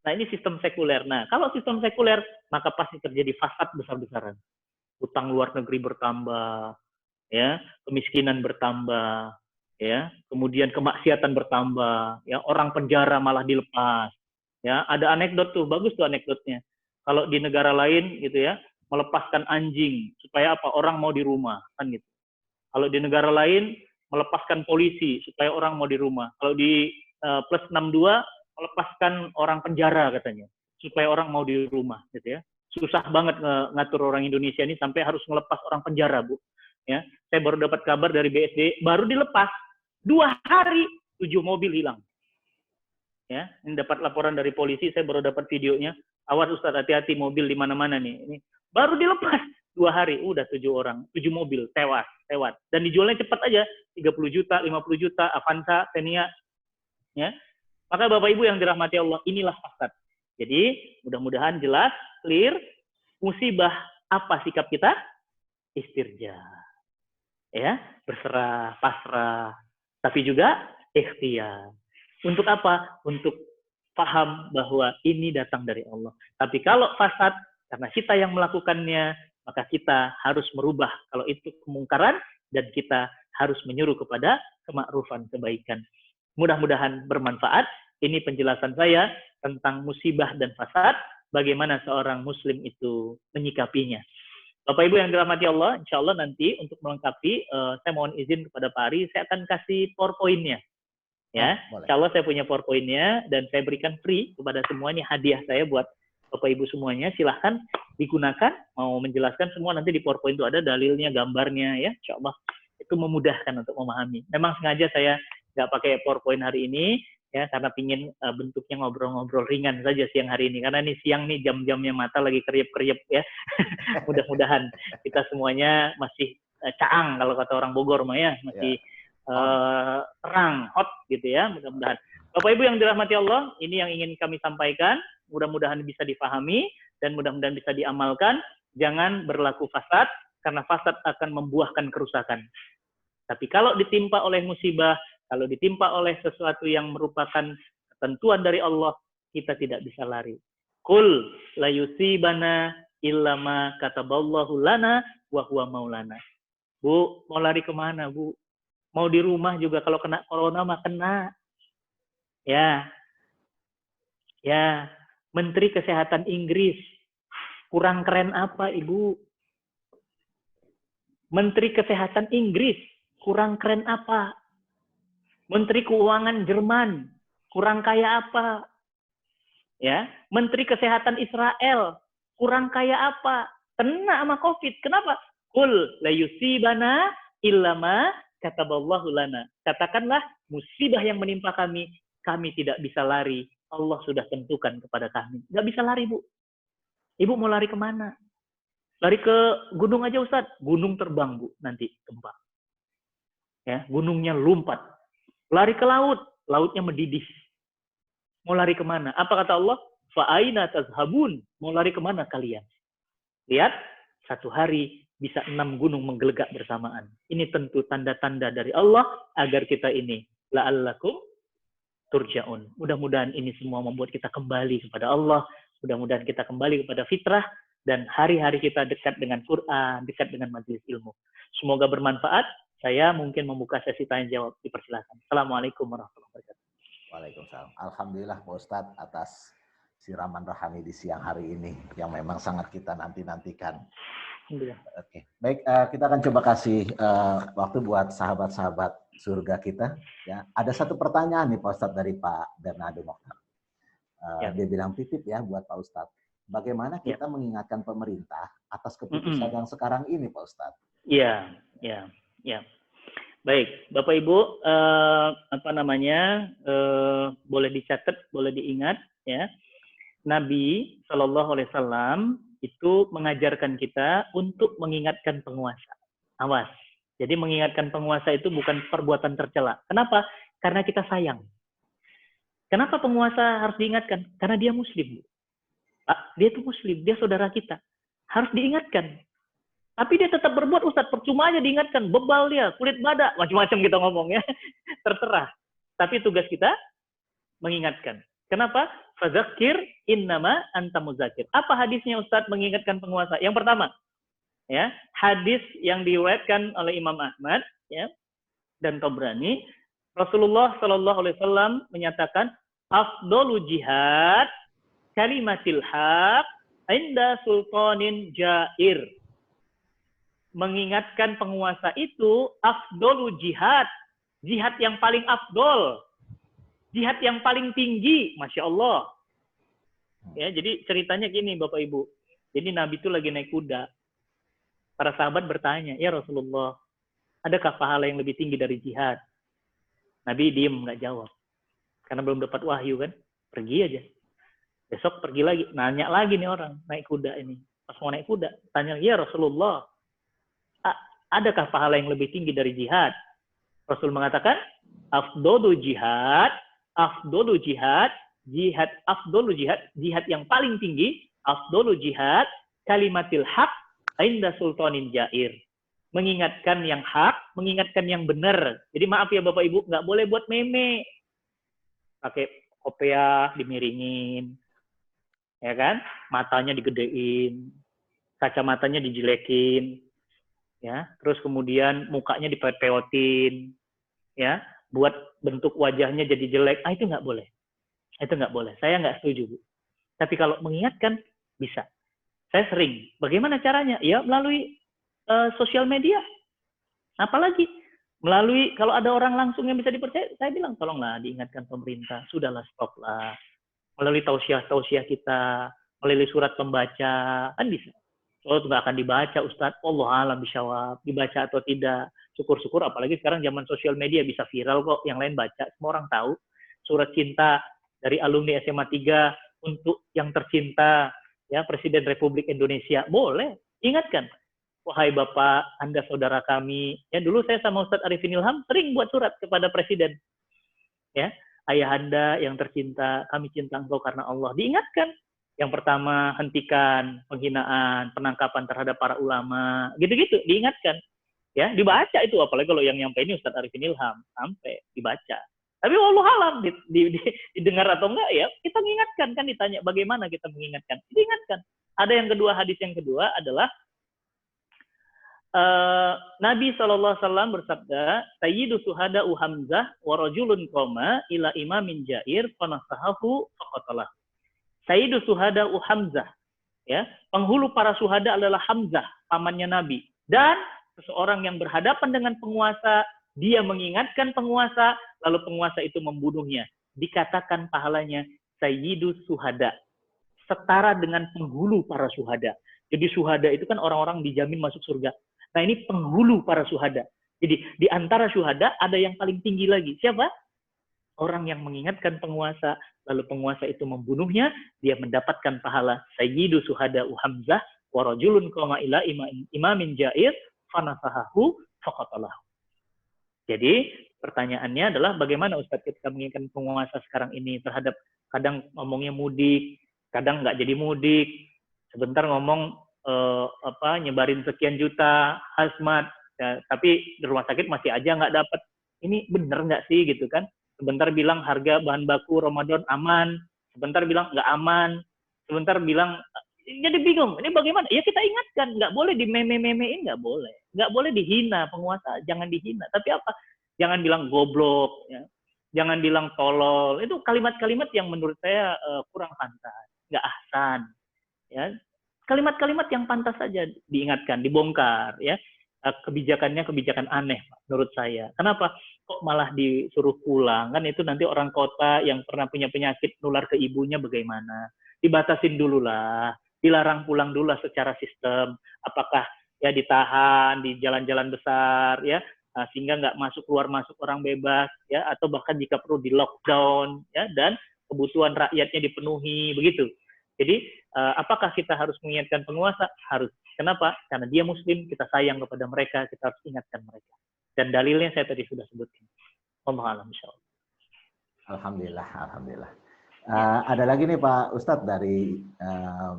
Speaker 2: Nah, ini sistem sekuler. Nah, kalau sistem sekuler, maka pasti terjadi fasad besar-besaran. Utang luar negeri bertambah, ya, kemiskinan bertambah, ya, kemudian kemaksiatan bertambah, ya, orang penjara malah dilepas. Ya, ada anekdot tuh, bagus tuh anekdotnya. Kalau di negara lain gitu ya, melepaskan anjing supaya apa? Orang mau di rumah, kan gitu. Kalau di negara lain melepaskan polisi supaya orang mau di rumah. Kalau di plus 62 melepaskan orang penjara katanya supaya orang mau di rumah gitu ya. Susah banget ngatur orang Indonesia ini sampai harus ngelepas orang penjara, Bu. Ya, saya baru dapat kabar dari BSD, baru dilepas 2 hari 7 mobil hilang. Ya, ini dapat laporan dari polisi, saya baru dapat videonya. Awas Ustadz, hati-hati mobil di mana-mana nih. Ini baru dilepas 2 hari, udah 7 orang, 7 mobil tewas. Dan dijualnya cepat aja, 30 juta, 50 juta, Avanza, Xenia. Ya. Maka Bapak Ibu yang dirahmati Allah, inilah fasad. Jadi, mudah-mudahan jelas, clear, musibah apa sikap kita? Istirja. Ya, berserah, pasrah, tapi juga ikhtiar. Untuk apa? Untuk paham bahwa ini datang dari Allah. Tapi kalau fasad, karena kita yang melakukannya, maka kita harus merubah kalau itu kemungkaran, dan kita harus menyuruh kepada kemakrufan, kebaikan. Mudah-mudahan bermanfaat. Ini penjelasan saya. tentang musibah dan fasad, bagaimana seorang muslim itu menyikapinya. Bapak Ibu yang dirahmati Allah, insya Allah nanti untuk melengkapi, saya mohon izin kepada Pak Ari, saya akan kasih PowerPoint-nya. Ya, insya Allah saya punya PowerPoint-nya dan saya berikan free kepada semua, ini hadiah saya buat Bapak Ibu semuanya. Silahkan digunakan, mau menjelaskan semua nanti di PowerPoint itu ada dalilnya, gambarnya ya, insya Allah itu memudahkan untuk memahami. Memang sengaja saya nggak pakai PowerPoint hari ini, ya karena pingin bentuknya ngobrol-ngobrol ringan saja siang hari ini. Karena ini siang nih jam-jamnya mata lagi kriep-kriep ya. Mudah-mudahan kita semuanya masih caang kalau kata orang Bogor mah ya, masih terang, hot gitu ya. Mudah-mudahan. Bapak Ibu yang dirahmati Allah, ini yang ingin kami sampaikan. Mudah-mudahan bisa dipahami dan mudah-mudahan bisa diamalkan. Jangan berlaku fasad, karena fasad akan membuahkan kerusakan. Tapi kalau ditimpa oleh musibah, kalau ditimpa oleh sesuatu yang merupakan ketentuan dari Allah, kita tidak bisa lari. Qul la yusibana illa ma kataballahu lana wa huwa maulana. Bu, mau lari kemana, Bu? Mau di rumah juga kalau kena corona mah kena. Ya. Ya, Menteri Kesehatan Inggris. Kurang keren apa, Ibu? Menteri Kesehatan Inggris, kurang keren apa? Menteri Keuangan Jerman, kurang kaya apa? Ya, Menteri Kesehatan Israel, kurang kaya apa? Kena sama COVID. Kenapa? Qul la yusibana illa ma kataballahu lana. Katakanlah musibah yang menimpa kami, kami tidak bisa lari. Allah sudah tentukan kepada kami. Nggak bisa lari, Bu. Ibu mau lari kemana? Lari ke gunung aja, Ustadz. Gunung terbang, Bu, nanti gempa. Ya, gunungnya lumpat. Lari ke laut, lautnya mendidih. Mau lari kemana? Apa kata Allah? Fa'aina tazhabun. Mau lari kemana kalian? Lihat, satu hari bisa 6 gunung menggelegak bersamaan. Ini tentu tanda-tanda dari Allah agar kita ini la'allakum turja'un. Mudah-mudahan ini semua membuat kita kembali kepada Allah. Mudah-mudahan kita kembali kepada fitrah. Dan hari-hari kita dekat dengan Quran, dekat dengan majelis ilmu. Semoga bermanfaat. Saya mungkin membuka sesi tanya jawab. Dipersilakan. Assalamualaikum warahmatullahi wabarakatuh.
Speaker 1: Waalaikumsalam. Alhamdulillah Pak Ustadz atas siraman rohani di siang hari ini yang memang sangat kita nanti-nantikan. Oke, baik, kita akan coba kasih waktu buat sahabat-sahabat surga kita. Ya, ada satu pertanyaan nih Pak Ustadz dari Pak Bernardo Mokhtar. Dia bilang titip ya buat Pak Ustadz. Bagaimana kita mengingatkan pemerintah atas keputusan yang sekarang ini, Pak Ustadz?
Speaker 2: Iya. Baik, Bapak Ibu, boleh dicatat, boleh diingat, ya. Nabi Shallallahu Alaihi Wasallam itu mengajarkan kita untuk mengingatkan penguasa. Awas. Jadi mengingatkan penguasa itu bukan perbuatan tercela. Kenapa? Karena kita sayang. Kenapa penguasa harus diingatkan? Karena dia Muslim. Dia itu Muslim, dia saudara kita. Harus diingatkan. Tapi dia tetap berbuat, Ustadz, percuma aja diingatkan. Bebal dia, kulit badak, macam-macam kita ngomong ya. Terserah. Tapi tugas kita mengingatkan. Kenapa? Fadzakir innama anta mudzakir. Apa hadisnya, Ustadz, mengingatkan penguasa? Yang pertama, ya, hadis yang diriwayatkan oleh Imam Ahmad ya, dan Tabrani, Rasulullah Shallallahu Alaihi Wasallam menyatakan, afdolu jihad kalimatil haq inda sultanin jair. Mengingatkan penguasa itu afdolu jihad. Jihad yang paling afdol. Jihad yang paling tinggi. Masya Allah. Ya, jadi ceritanya gini Bapak Ibu. Jadi Nabi itu lagi naik kuda. Para sahabat bertanya, ya Rasulullah, adakah pahala yang lebih tinggi dari jihad? Nabi diem, nggak jawab. Karena belum dapat wahyu kan. Pergi aja. Besok pergi lagi, nanya lagi nih orang naik kuda ini. Pas mau naik kuda, tanya, ya Rasulullah, adakah pahala yang lebih tinggi dari jihad? Rasul mengatakan, afdolu jihad, jihad yang paling tinggi, afdolu jihad, kalimatil haq, inda sultanin jair. Mengingatkan yang hak, mengingatkan yang benar. Jadi maaf ya Bapak Ibu, nggak boleh buat meme. Pakai kopiah dimiringin. Ya kan, matanya digedein, kacamatanya dijelekin, ya, terus kemudian mukanya dipeot-peotin, ya, buat bentuk wajahnya jadi jelek, itu nggak boleh. Itu nggak boleh. Saya nggak setuju, Bu. Tapi kalau mengingatkan, bisa. Saya sering. Bagaimana caranya? Ya melalui sosial media. Apalagi melalui, kalau ada orang langsung yang bisa dipercaya, saya bilang tolonglah diingatkan pemerintah. Sudahlah, stop lah. Melalui tausiah kita, melalui surat pembaca, kan bisa. Oh, itu nggak akan dibaca, Ustadz. Allah alam bisawab. Dibaca atau tidak. Syukur-syukur, apalagi sekarang zaman sosial media bisa viral kok. Yang lain baca, semua orang tahu. Surat cinta dari alumni SMA 3 untuk yang tercinta, ya Presiden Republik Indonesia. Boleh, ingatkan. Wahai Bapak, Anda saudara kami. Ya, dulu saya sama Ustadz Arifin Ilham sering buat surat kepada Presiden. Ya, Ayahanda yang tercinta, kami cinta engkau karena Allah. Diingatkan. Yang pertama, hentikan penghinaan, penangkapan terhadap para ulama, gitu-gitu, diingatkan. Ya, dibaca itu, apalagi kalau yang nyampe ini Ustadz Arifin Ilham, sampai dibaca. Tapi wallahu alam, didengar atau enggak ya, kita mengingatkan, kan ditanya bagaimana kita mengingatkan. Diingatkan. Ada yang kedua, hadis yang kedua adalah Nabi SAW bersabda, Sayyidu suhada Hamzah wa rajulun qoma ila imamin jair fanasahahu faqatalah. Sayyidu suhada Hamzah, ya, penghulu para suhada adalah Hamzah, pamannya Nabi. Dan seseorang yang berhadapan dengan penguasa, dia mengingatkan penguasa, lalu penguasa itu membunuhnya. Dikatakan pahalanya Sayyidu suhada, setara dengan penghulu para suhada. Jadi suhada itu kan orang-orang dijamin masuk surga. Nah, ini penghulu para suhada. Jadi di antara suhada ada yang paling tinggi lagi. Siapa? Orang yang mengingatkan penguasa, lalu penguasa itu membunuhnya, dia mendapatkan pahala Sayyidu suhada Hamzah wa rajulun qama ila imamin jair fanasahahu faqatalahu. Jadi pertanyaannya adalah bagaimana Ustadz kita mengingatkan penguasa sekarang ini terhadap kadang ngomongnya mudik, kadang nggak jadi mudik, sebentar ngomong nyebarin sekian juta hazmat, ya, tapi di rumah sakit masih aja nggak dapat. Ini bener nggak sih gitu kan? Sebentar bilang harga bahan baku Ramadan aman, sebentar bilang nggak aman, sebentar bilang, jadi bingung. Ini bagaimana? Ya kita ingatkan, nggak boleh di meme-memein, nggak boleh dihina penguasa, jangan dihina. Tapi apa? Jangan bilang goblok, ya. Jangan bilang tolol. Itu kalimat-kalimat yang menurut saya kurang pantas, nggak ahsan, ya. Kalimat-kalimat yang pantas saja diingatkan, dibongkar, ya. Kebijakannya kebijakan aneh menurut saya. Kenapa? Kok malah disuruh pulang? Kan itu nanti orang kota yang pernah punya penyakit nular ke ibunya bagaimana? Dibatasin dulu lah, dilarang pulang dulu lah secara sistem. Apakah ya ditahan di jalan-jalan besar, ya, sehingga nggak masuk keluar masuk orang bebas, ya, atau bahkan jika perlu di lockdown, ya, dan kebutuhan rakyatnya dipenuhi, begitu. Jadi apakah kita harus mengingatkan penguasa? Harus. Kenapa? Karena dia muslim, kita sayang kepada mereka, kita harus ingatkan mereka. Dan dalilnya saya tadi sudah sebutkan. Allah alam insyaallah.
Speaker 1: Alhamdulillah, alhamdulillah. Ada lagi nih Pak Ustadz dari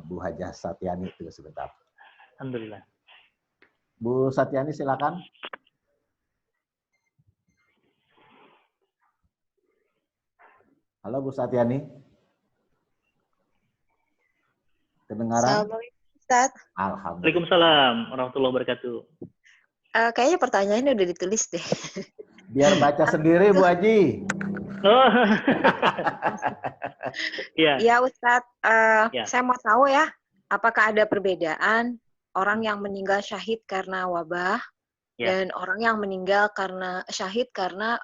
Speaker 1: Bu Hajah Satyani, itu sebentar.
Speaker 2: Alhamdulillah.
Speaker 1: Bu Satyani silakan. Halo Bu Satyani. Kedengaran?
Speaker 3: Assalamualaikum Ustaz.
Speaker 1: Alhamdulillah.
Speaker 2: Waalaikumsalam warahmatullahi wabarakatuh.
Speaker 3: Kayaknya pertanyaannya udah ditulis deh.
Speaker 1: Biar baca sendiri Bu Haji.
Speaker 2: Oh. Ya.
Speaker 3: Ya Ustaz,
Speaker 2: Ya.
Speaker 3: saya mau tahu ya, apakah ada perbedaan orang yang meninggal syahid karena wabah dan orang yang meninggal karena syahid karena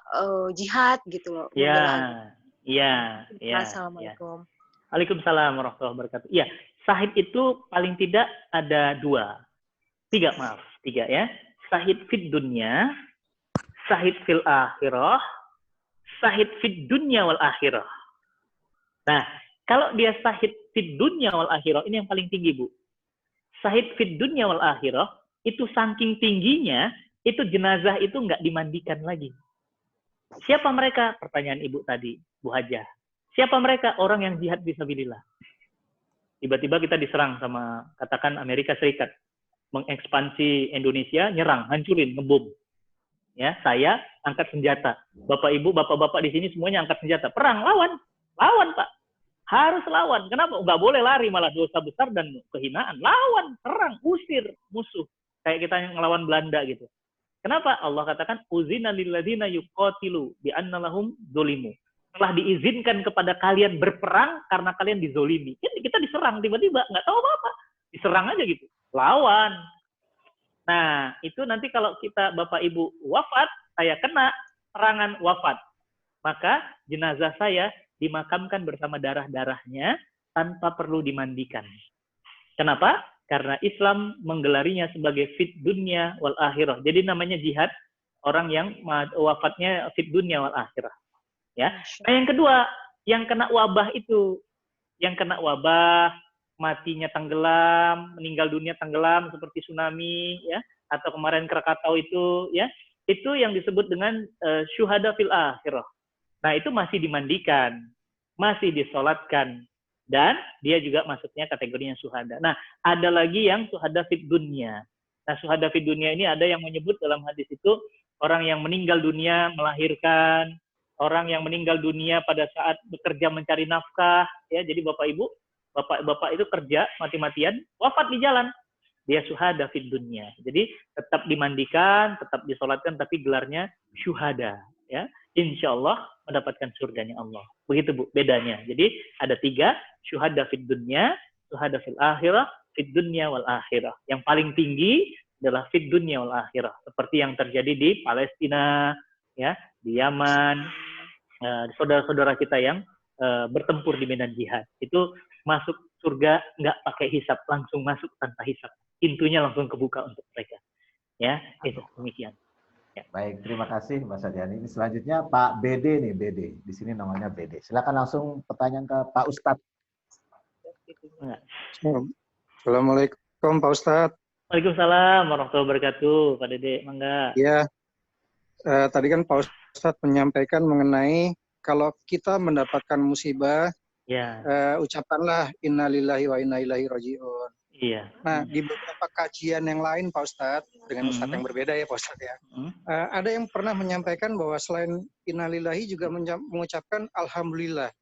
Speaker 3: jihad gitu loh.
Speaker 2: Ya.
Speaker 3: Assalamualaikum.
Speaker 2: Waalaikumsalam warahmatullahi wabarakatuh. Ya, syahid itu paling tidak ada tiga ya. Syahid fid dunya, syahid fil akhirah, syahid fid dunya wal akhirah. Nah, kalau dia syahid fid dunya wal akhirah, ini yang paling tinggi, Bu. Syahid fid dunya wal akhirah, itu saking tingginya, itu jenazah itu nggak dimandikan lagi. Siapa mereka? Pertanyaan Ibu tadi, Bu Hajah. Siapa mereka? Orang yang jihad fisabilillah. Tiba-tiba kita diserang sama, katakan Amerika Serikat. Mengekspansi Indonesia, nyerang, hancurin, ngebom. Ya, saya angkat senjata. Bapak Ibu, bapak-bapak di sini semuanya angkat senjata. Perang, lawan, Pak. Harus lawan. Kenapa? Nggak boleh lari, malah dosa besar dan kehinaan. Lawan, serang, usir musuh. Kayak kita ngelawan Belanda gitu. Kenapa? Allah katakan uzina lilladzina yuqatilu bi anna lahum zulimu. telah diizinkan kepada kalian berperang karena kalian dizolimi. Kita diserang tiba-tiba, nggak tahu apa-apa. Diserang aja gitu. Lawan. Nah, itu nanti kalau kita Bapak Ibu wafat, saya kena serangan wafat. Maka jenazah saya dimakamkan bersama darah-darahnya tanpa perlu dimandikan. Kenapa? Karena Islam menggelarinya sebagai fit dunya wal akhirah. Jadi namanya jihad orang yang wafatnya fit dunya wal akhirah. Ya. Nah, yang kedua, yang kena wabah itu, yang kena wabah, matinya tenggelam, meninggal dunia tenggelam seperti tsunami, ya, atau kemarin Krakatau itu, ya, itu yang disebut dengan syuhada fil akhirah. Nah, itu masih dimandikan, masih disolatkan, dan dia juga masuknya kategorinya syuhada. Nah, ada lagi yang syuhada fid dunya. Nah, syuhada fid dunya ini ada yang menyebut dalam hadis itu orang yang meninggal dunia melahirkan, orang yang meninggal dunia pada saat bekerja mencari nafkah, ya. Jadi Bapak Ibu, Bapak itu kerja mati-matian, wafat di jalan. Dia syuhada fid dunya. Jadi tetap dimandikan, tetap disolatkan, tapi gelarnya syuhada, ya. Insya Allah mendapatkan surganya Allah. Begitu Bu, bedanya. Jadi ada 3, syuhada fid dunya, syuhada fil akhirah, fid dunya wal akhirah. Yang paling tinggi adalah fid dunya wal akhirah. Seperti yang terjadi di Palestina, ya, di Yaman, saudara-saudara kita yang bertempur di medan jihad. Itu masuk surga nggak pakai hisap, langsung masuk tanpa hisap. Pintunya langsung kebuka untuk mereka. Ya, itu demikian.
Speaker 1: Ya. Baik, terima kasih Mbak Sadiani. Ini selanjutnya Pak BD nih, BD. Di sini namanya BD. Silakan langsung pertanyaan ke Pak Ustadz.
Speaker 4: Assalamualaikum Pak Ustadz.
Speaker 2: Waalaikumsalam warahmatullahi wabarakatuh, Pak Dede, mangga.
Speaker 4: Ya, tadi kan Pak Ustadz menyampaikan mengenai kalau kita mendapatkan musibah,
Speaker 2: ya,
Speaker 4: ucapkanlah innalillahi wa inna ilaihi raji'un.
Speaker 2: Iya.
Speaker 4: Nah, di beberapa kajian yang lain Pak Ustadz, dengan Ustadz yang berbeda ya Pak Ustadz ya, ada yang pernah menyampaikan bahwa selain innalillahi juga mengucapkan alhamdulillah.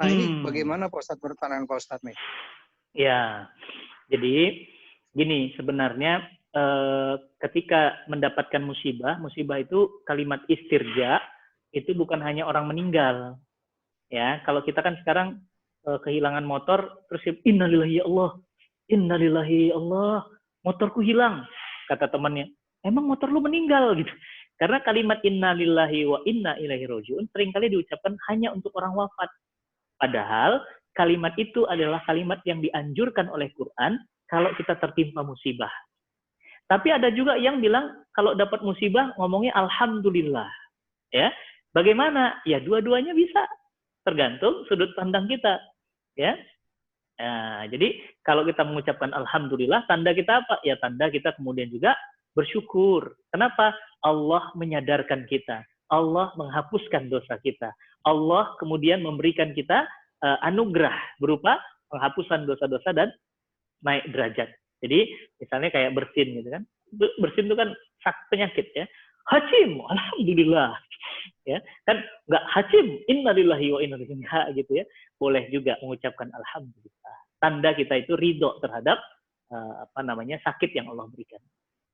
Speaker 4: Nah, ini bagaimana Pak Ustadz menurut pandangan Pak Ustadz nih?
Speaker 2: Ya, jadi gini, sebenarnya ketika mendapatkan musibah itu kalimat istirja itu bukan hanya orang meninggal. Ya, kalau kita kan sekarang kehilangan motor terus innalillahi ya Allah. Innalillahi ya Allah, motorku hilang, kata temannya. Emang motor lu meninggal gitu. Karena kalimat innalillahi wa inna ilaihi raji'un seringkali diucapkan hanya untuk orang wafat. Padahal kalimat itu adalah kalimat yang dianjurkan oleh Quran kalau kita tertimpa musibah. Tapi ada juga yang bilang kalau dapat musibah ngomongnya alhamdulillah. Ya. Bagaimana? Ya dua-duanya bisa. Tergantung sudut pandang kita. Ya. Nah, jadi kalau kita mengucapkan alhamdulillah, tanda kita apa? Ya tanda kita kemudian juga bersyukur. Kenapa? Allah menyadarkan kita. Allah menghapuskan dosa kita. Allah kemudian memberikan kita anugerah berupa penghapusan dosa-dosa dan naik derajat. Jadi misalnya kayak bersin gitu kan. Bersin itu kan penyakit ya. Hacim, alhamdulillah. Ya, kan nggak hacim, innalillahi wa inna ilaihi raji'un gitu ya. Boleh juga mengucapkan alhamdulillah. Tanda kita itu ridho terhadap sakit yang Allah berikan.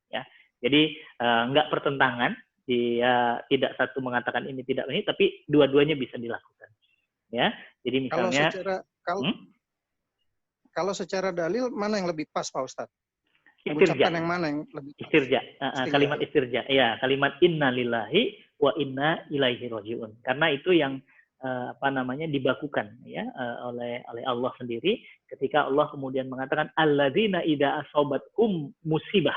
Speaker 2: Ya. Jadi nggak pertentangan, dia tidak satu mengatakan ini tidak ini, tapi dua-duanya bisa dilakukan. Ya. Jadi misalnya
Speaker 4: kalau secara dalil mana yang lebih pas Pak Ustadz?
Speaker 2: Istirja.
Speaker 4: Yang mana yang lebih pas?
Speaker 2: Istirja. Kalimat istirja. Ya, kalimat innalillahi wa inna ilaihi raji'un. Karena itu yang dibakukan ya oleh Allah sendiri ketika Allah kemudian mengatakan alladzina idza asabathum musibah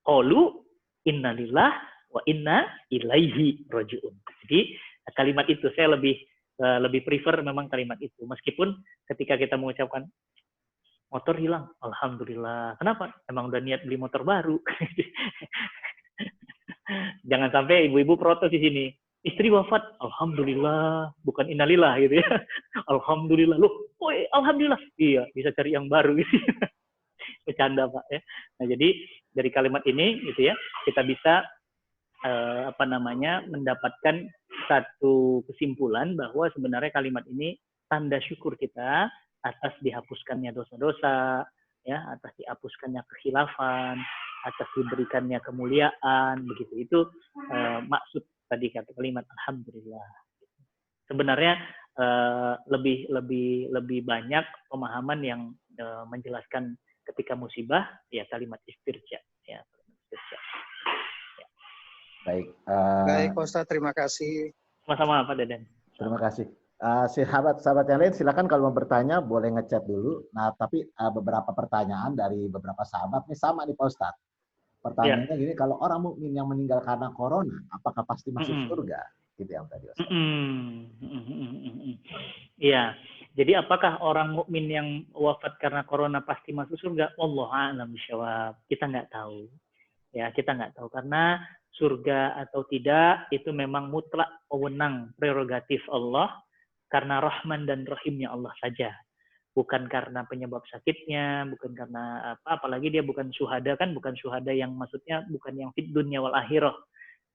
Speaker 2: qalu innalillah wa inna ilaihi raji'un. Jadi kalimat itu saya lebih prefer memang kalimat itu, meskipun ketika kita mengucapkan motor hilang, alhamdulillah. Kenapa? Emang udah niat beli motor baru. Jangan sampai ibu-ibu protes di sini. Istri wafat, alhamdulillah, bukan innalillah gitu ya. Alhamdulillah. Loh, alhamdulillah. Iya, bisa cari yang baru gitu. Bercanda, Pak ya. Nah, jadi dari kalimat ini gitu ya, kita bisa mendapatkan satu kesimpulan bahwa sebenarnya kalimat ini tanda syukur kita atas dihapuskannya dosa-dosa, ya, atas dihapuskannya kekhilafan, atas diberikannya kemuliaan, begitu. Itu maksud tadi kata kalimat alhamdulillah. Sebenarnya lebih banyak pemahaman yang menjelaskan ketika musibah ya kalimat istirja ya. Istirja. Ya.
Speaker 1: Baik.
Speaker 4: Baik, Pak Ustadz, terima kasih.
Speaker 2: Sama-sama Pak Deden.
Speaker 1: Terima kasih. Sahabat-sahabat yang lain silakan kalau mau bertanya boleh ngechat dulu. Nah, tapi beberapa pertanyaan dari beberapa sahabat ini sama nih Pak Ustadz. Pertanyaannya gini, kalau orang mukmin yang meninggal karena corona, apakah pasti masuk surga? Gitu yang tadi Ustadz.
Speaker 2: Iya. Jadi apakah orang mukmin yang wafat karena corona pasti masuk surga? Wallahu a'lam bishawab. Kita nggak tahu. Ya, kita nggak tahu karena surga atau tidak itu memang mutlak wewenang prerogatif Allah karena Rahman dan Rahimnya Allah saja. Bukan karena penyebab sakitnya, bukan karena apa, apalagi dia bukan syuhada kan, bukan syuhada yang maksudnya bukan yang fid dunya wal akhirah.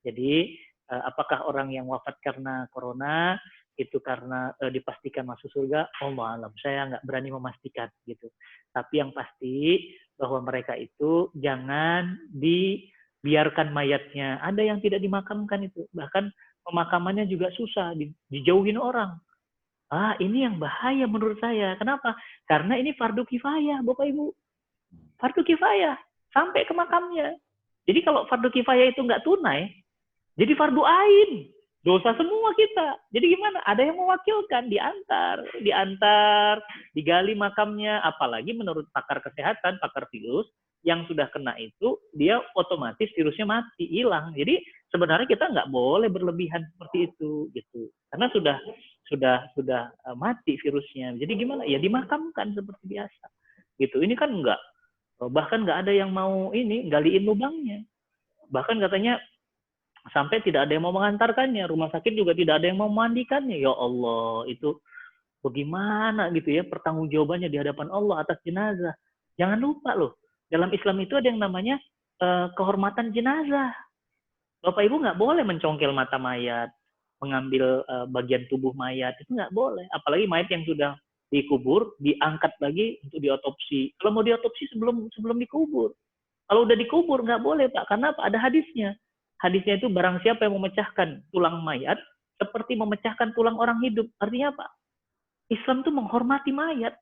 Speaker 2: Jadi apakah orang yang wafat karena corona itu karena dipastikan masuk surga? Allah alam, saya nggak berani memastikan gitu. Tapi yang pasti bahwa mereka itu jangan dibiarkan mayatnya. Ada yang tidak dimakamkan itu, bahkan pemakamannya juga susah, dijauhin orang. Ini yang bahaya menurut saya. Kenapa? Karena ini fardu kifayah, Bapak Ibu. Fardu kifayah sampai ke makamnya. Jadi kalau fardu kifayah itu nggak tunai, jadi fardu ain. Dosa semua kita. Jadi gimana? Ada yang mewakilkan, diantar, digali makamnya. Apalagi menurut pakar kesehatan, pakar virus, yang sudah kena itu, dia otomatis virusnya mati, hilang. Jadi sebenarnya kita nggak boleh berlebihan seperti itu, gitu. Karena sudah mati virusnya. Jadi gimana? Ya dimakamkan seperti biasa. Gitu. Ini kan enggak. Bahkan nggak ada yang mau galiin lubangnya. Bahkan katanya sampai tidak ada yang mau mengantarkannya, rumah sakit juga tidak ada yang mau memandikannya. Ya Allah, itu bagaimana gitu ya pertanggungjawabannya di hadapan Allah atas jenazah. Jangan lupa loh, dalam Islam itu ada yang namanya kehormatan jenazah. Bapak Ibu nggak boleh mencongkel mata mayat, mengambil bagian tubuh mayat, itu nggak boleh. Apalagi mayat yang sudah dikubur, diangkat lagi untuk diotopsi. Kalau mau diotopsi sebelum dikubur. Kalau udah dikubur nggak boleh Pak, karena apa? Ada hadisnya. Hadisnya itu barang siapa yang memecahkan tulang mayat seperti memecahkan tulang orang hidup. Artinya apa? Islam itu menghormati mayat.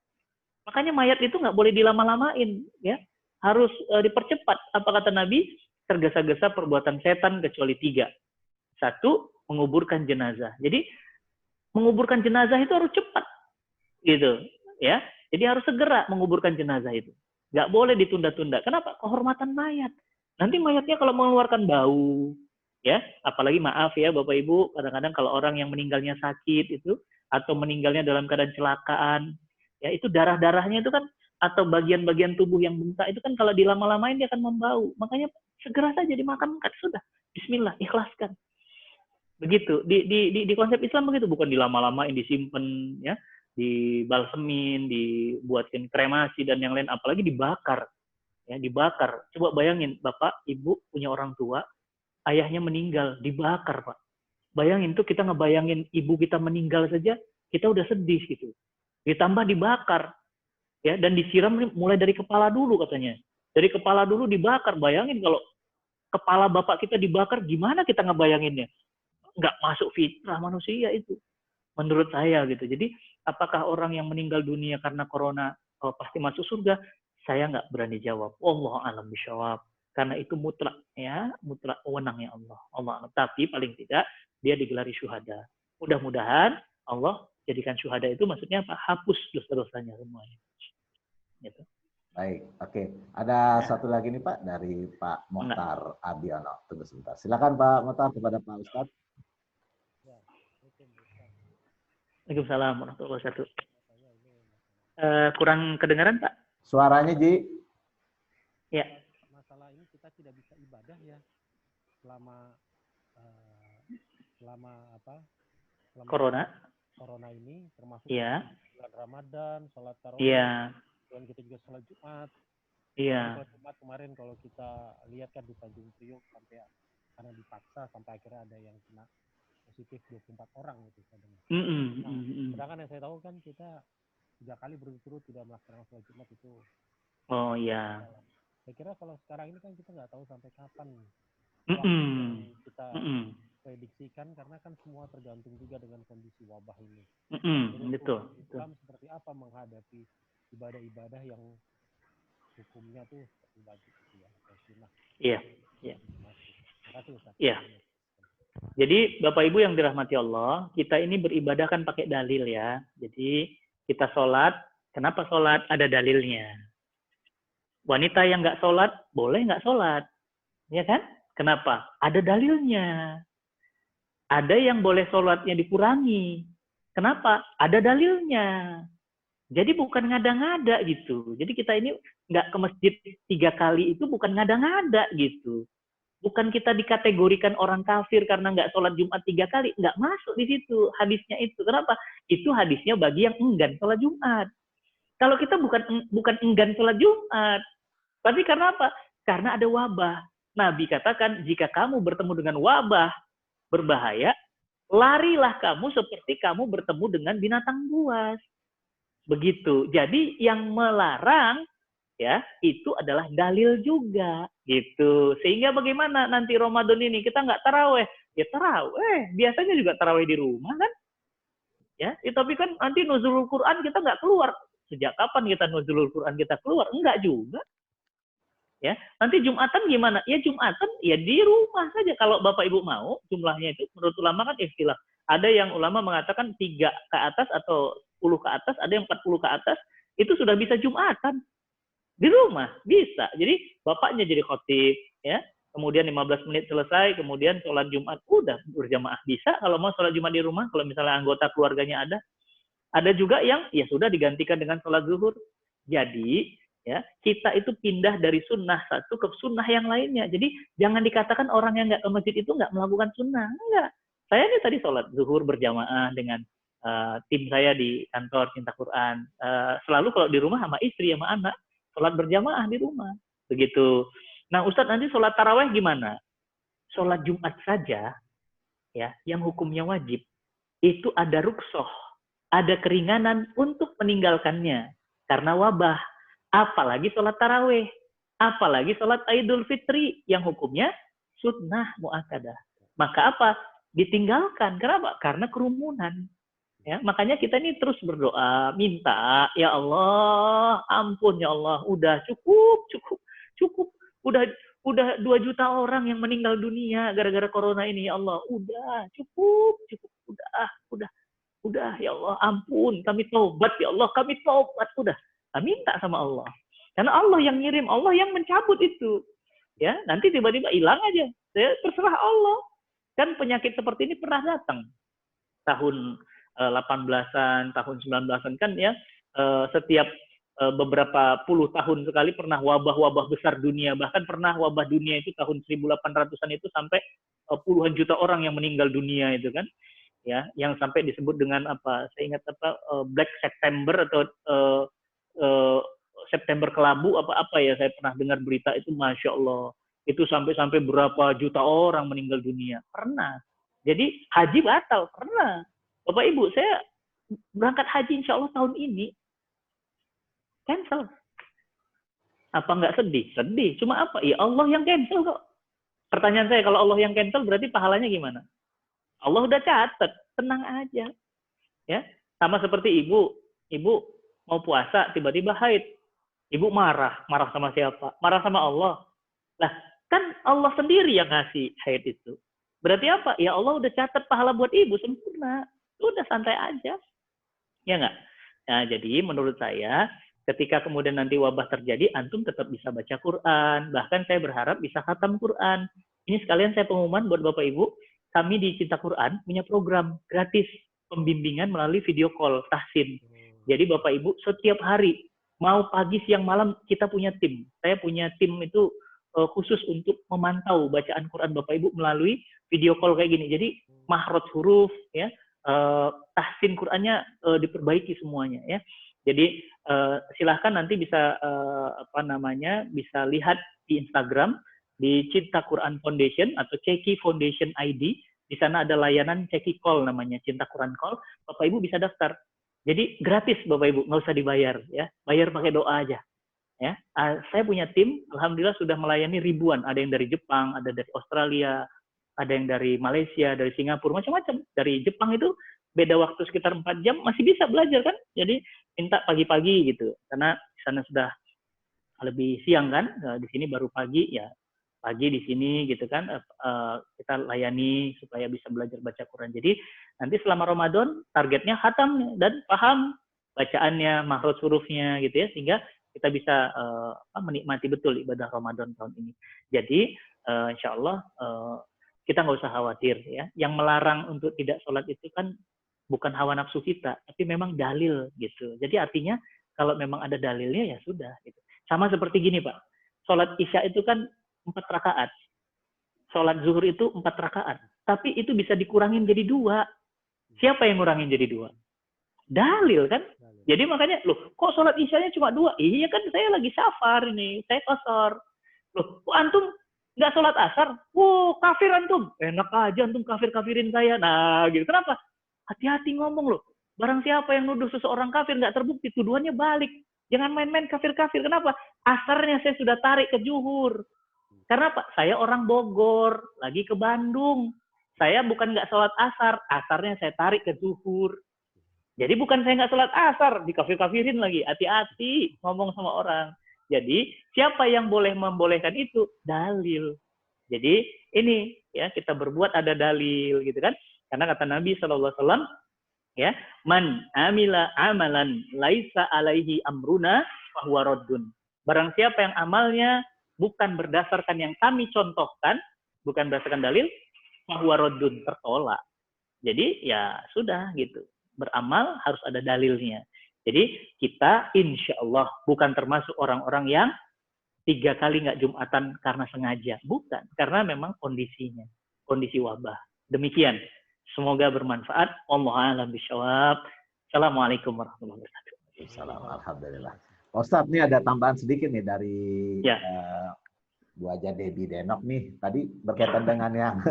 Speaker 2: Makanya mayat itu nggak boleh dilama-lamain, ya. Harus dipercepat. Apa kata Nabi? Tergesa-gesa perbuatan setan kecuali 3. 1, menguburkan jenazah. Jadi menguburkan jenazah itu harus cepat, gitu, ya. Jadi harus segera menguburkan jenazah itu. Nggak boleh ditunda-tunda. Kenapa? Kehormatan mayat. Nanti mayatnya kalau mengeluarkan bau, ya, apalagi maaf ya Bapak Ibu, kadang-kadang kalau orang yang meninggalnya sakit itu, atau meninggalnya dalam keadaan kecelakaan, ya itu darah-darahnya itu kan, atau bagian-bagian tubuh yang bengkak itu kan kalau dilama-lamain dia akan membau. Makanya segera saja dimakamkan, sudah. Bismillah, ikhlaskan. Begitu. Di konsep Islam begitu, bukan dilama-lamain, disimpan, ya, dibalsemin, dibuatkan kremasi dan yang lain, apalagi dibakar. Ya, dibakar. Coba bayangin, Bapak, Ibu punya orang tua, ayahnya meninggal, dibakar, Pak. Bayangin tuh kita ngebayangin ibu kita meninggal saja, kita udah sedih gitu. Ditambah dibakar, ya, dan disiram mulai dari kepala dulu katanya. Dari kepala dulu dibakar. Bayangin kalau kepala bapak kita dibakar, gimana kita ngebayanginnya? Nggak masuk fitrah manusia itu, menurut saya gitu. Jadi apakah orang yang meninggal dunia karena corona pasti masuk surga? Saya nggak berani jawab. Wallahu a'lam bishawab. Karena itu mutlak, ya, mutlak wewenangnya Allah. Allah alam. Tapi paling tidak dia digelari syuhada. Mudah-mudahan Allah jadikan syuhada itu maksudnya apa? Hapus dosa-dosanya semuanya. Gitu.
Speaker 1: Baik, oke. Ada satu lagi nih Pak dari Pak Mohtar Abiono. Tunggu sebentar. Silakan Pak Mohtar kepada Pak Ustadz.
Speaker 2: Waalaikumsalam warahmatullahi wabarakatuh. Kurang kedengaran Pak?
Speaker 1: Suaranya Ji.
Speaker 2: Ya.
Speaker 5: Masalah ini kita tidak bisa ibadah ya selama
Speaker 2: Corona
Speaker 5: ini, termasuk
Speaker 2: bulan
Speaker 5: Ramadan, sholat tarawih, dan kita juga sholat Jumat. Sholat Jumat kemarin kalau kita lihat kan di Tanjung Priok sampai karena dipaksa sampai akhirnya ada yang kena positif 24 orang gitu. Sedangkan yang saya tahu kan kita 3 kali berturut-turut tidak melaksanakan sholat Jumat itu.
Speaker 2: Oh iya.
Speaker 5: Saya kira kalau sekarang ini kan kita nggak tahu sampai kapan prediksikan karena kan semua tergantung juga dengan kondisi wabah ini.
Speaker 2: Betul.
Speaker 5: Islam seperti apa menghadapi ibadah-ibadah yang hukumnya tuh seperti wajib gitu ya atau sunnah.
Speaker 2: Iya.
Speaker 5: Terima kasih Ustaz.
Speaker 2: Iya. Jadi Bapak Ibu yang dirahmati Allah, kita ini beribadah kan pakai dalil ya. Jadi kita sholat, kenapa sholat? Ada dalilnya. Wanita yang nggak sholat, boleh nggak sholat. Ya kan? Kenapa? Ada dalilnya. Ada yang boleh sholatnya dikurangi. Kenapa? Ada dalilnya. Jadi bukan ngada-ngada gitu. Jadi kita ini nggak ke masjid 3 kali itu bukan ngada-ngada gitu. Bukan kita dikategorikan orang kafir karena nggak sholat Jumat 3 kali. Nggak masuk di situ hadisnya itu. Kenapa? Itu hadisnya bagi yang enggan sholat Jumat. Kalau kita bukan enggan sholat Jumat. Tapi karena apa? Karena ada wabah. Nabi katakan, jika kamu bertemu dengan wabah berbahaya, larilah kamu seperti kamu bertemu dengan binatang buas. Begitu. Jadi yang melarang ya itu adalah dalil juga gitu. Sehingga bagaimana nanti Ramadan ini kita nggak taraweh? Ya taraweh, biasanya juga taraweh di rumah kan? Ya, tapi kan nanti nuzulul Quran kita nggak keluar. Sejak kapan kita nuzulul Quran kita keluar? Enggak juga. Ya, nanti Jumatan gimana? Ya Jumatan ya di rumah saja kalau Bapak Ibu mau. Jumlahnya itu menurut ulama kan istilah. Ada yang ulama mengatakan 3 ke atas atau 10 ke atas, ada yang 40 ke atas, itu sudah bisa Jumatan. Di rumah bisa. Jadi bapaknya jadi khotib ya. Kemudian 15 menit selesai, kemudian sholat Jumat udah berjamaah bisa kalau mau sholat Jumat di rumah kalau misalnya anggota keluarganya ada. Ada juga yang ya sudah digantikan dengan sholat zuhur. Jadi ya kita itu pindah dari sunnah satu ke sunnah yang lainnya. Jadi jangan dikatakan orang yang nggak ke masjid itu nggak melakukan sunnah. Enggak. Saya ini tadi sholat zuhur berjamaah dengan tim saya di kantor Cinta Quran. Selalu kalau di rumah sama istri sama anak sholat berjamaah di rumah. Begitu. Nah Ustadz nanti sholat taraweh gimana? Sholat Jumat saja ya yang hukumnya wajib itu ada rukhsah, ada keringanan untuk meninggalkannya karena wabah. Apalagi sholat taraweh, apalagi sholat Idul Fitri yang hukumnya sunnah muakkadah. Maka apa? Ditinggalkan. Kenapa? Karena kerumunan. Ya, makanya kita ini terus berdoa, minta, ya Allah, ampun ya Allah, udah cukup. Udah 2 juta orang yang meninggal dunia gara-gara corona ini ya Allah. Udah, cukup. Udah ya Allah, ampun, kami taubat ya Allah, kami taubat udah. Nah, minta sama Allah. Karena Allah yang ngirim, Allah yang mencabut itu. Ya, nanti tiba-tiba hilang aja. Ya, terserah Allah. Kan penyakit seperti ini pernah datang. Tahun 18-an, tahun 19-an kan ya, setiap beberapa puluh tahun sekali pernah wabah-wabah besar dunia. Bahkan pernah wabah dunia itu tahun 1800-an itu sampai puluhan juta orang yang meninggal dunia itu kan. Ya, yang sampai disebut dengan apa? Saya ingat apa? Black September atau September Kelabu apa ya, saya pernah dengar berita itu, Masya Allah itu sampai berapa juta orang meninggal dunia pernah. Jadi haji batal pernah. Bapak Ibu, saya berangkat haji insya Allah tahun ini cancel. Apa nggak sedih? Sedih. Cuma apa? Ya Allah yang cancel kok. Pertanyaan saya, kalau Allah yang cancel berarti pahalanya gimana? Allah udah catat, tenang aja. Ya, sama seperti ibu mau puasa tiba-tiba haid. Ibu marah sama siapa? Marah sama Allah. Lah, kan Allah sendiri yang ngasih haid itu. Berarti apa? Ya Allah udah catat pahala buat ibu sempurna. Udah santai aja. Ya nggak? Nah, jadi menurut saya ketika kemudian nanti wabah terjadi, antum tetap bisa baca Quran. Bahkan saya berharap bisa khatam Quran. Ini sekalian saya pengumuman buat Bapak Ibu, kami di Cinta Quran punya program gratis pembimbingan melalui video call tahsin. Jadi Bapak Ibu setiap hari, mau pagi, siang, malam, kita punya tim. Saya punya tim itu khusus untuk memantau bacaan Quran Bapak Ibu melalui video call kayak gini. Jadi mahraj huruf, ya, tahsin Qurannya diperbaiki semuanya, ya. Jadi silahkan nanti bisa bisa lihat di Instagram di Cinta Quran Foundation atau Ceki Foundation ID. Di sana ada layanan Ceki Call namanya, Cinta Quran Call. Bapak Ibu bisa daftar. Jadi gratis Bapak Ibu, nggak usah dibayar, ya. Bayar pakai doa aja. Ya, saya punya tim, alhamdulillah sudah melayani ribuan. Ada yang dari Jepang, ada dari Australia, ada yang dari Malaysia, dari Singapura, macam-macam. Dari Jepang itu beda waktu sekitar 4 jam, masih bisa belajar kan. Jadi minta pagi-pagi gitu, karena di sana sudah lebih siang kan, di sini baru pagi, ya pagi di sini gitu kan, kita layani supaya bisa belajar baca Quran. Jadi nanti selama Ramadan targetnya khatam dan paham bacaannya, makhraj hurufnya gitu ya, sehingga kita bisa menikmati betul ibadah Ramadan tahun ini. Jadi insya Allah kita nggak usah khawatir ya. Yang melarang untuk tidak sholat itu kan bukan hawa nafsu kita, tapi memang dalil gitu. Jadi artinya kalau memang ada dalilnya ya sudah gitu. Sama seperti gini Pak, sholat isya itu kan 4 rakaat, sholat zuhur itu 4 rakaat, tapi itu bisa dikurangin jadi 2. Siapa yang ngurangin jadi 2? Dalil kan? Jadi makanya, loh kok sholat isyanya cuma 2? Iya kan saya lagi safar ini, saya qasar. Loh kok antum nggak sholat asar? Wow, kafir antum. Enak aja antum kafir-kafirin saya. Nah gitu, kenapa? Hati-hati ngomong loh. Barang siapa yang nuduh seseorang kafir nggak terbukti, tuduhannya balik. Jangan main-main kafir-kafir. Kenapa? Asarnya saya sudah tarik ke zuhur. Karena Pak, saya orang Bogor, lagi ke Bandung. Saya bukan nggak sholat asar, asarnya saya tarik ke zuhur. Jadi bukan saya nggak sholat asar, dikafir-kafirin lagi. Hati-hati ngomong sama orang. Jadi siapa yang boleh membolehkan itu? Dalil. Jadi ini ya, kita berbuat ada dalil gitu kan. Karena kata Nabi SAW, ya, man amila amalan laisa alaihi amruna fahuwa raddun. Barang siapa yang amalnya bukan berdasarkan yang kami contohkan, bukan berdasarkan dalil, fahuwa raddun, tertolak. Jadi ya sudah gitu. Beramal harus ada dalilnya. Jadi kita insya Allah bukan termasuk orang-orang yang 3 kali nggak Jumatan karena sengaja. Bukan, karena memang kondisinya, kondisi wabah. Demikian. Semoga bermanfaat. Wallahu a'lam bishawab. Assalamualaikum warahmatullahi wabarakatuh.
Speaker 1: Assalamualaikum. Alhamdulillah. Pak Ustadz, ini ada tambahan sedikit nih dari Bu Haja Debbie Denok nih. Tadi berkaitan dengan yang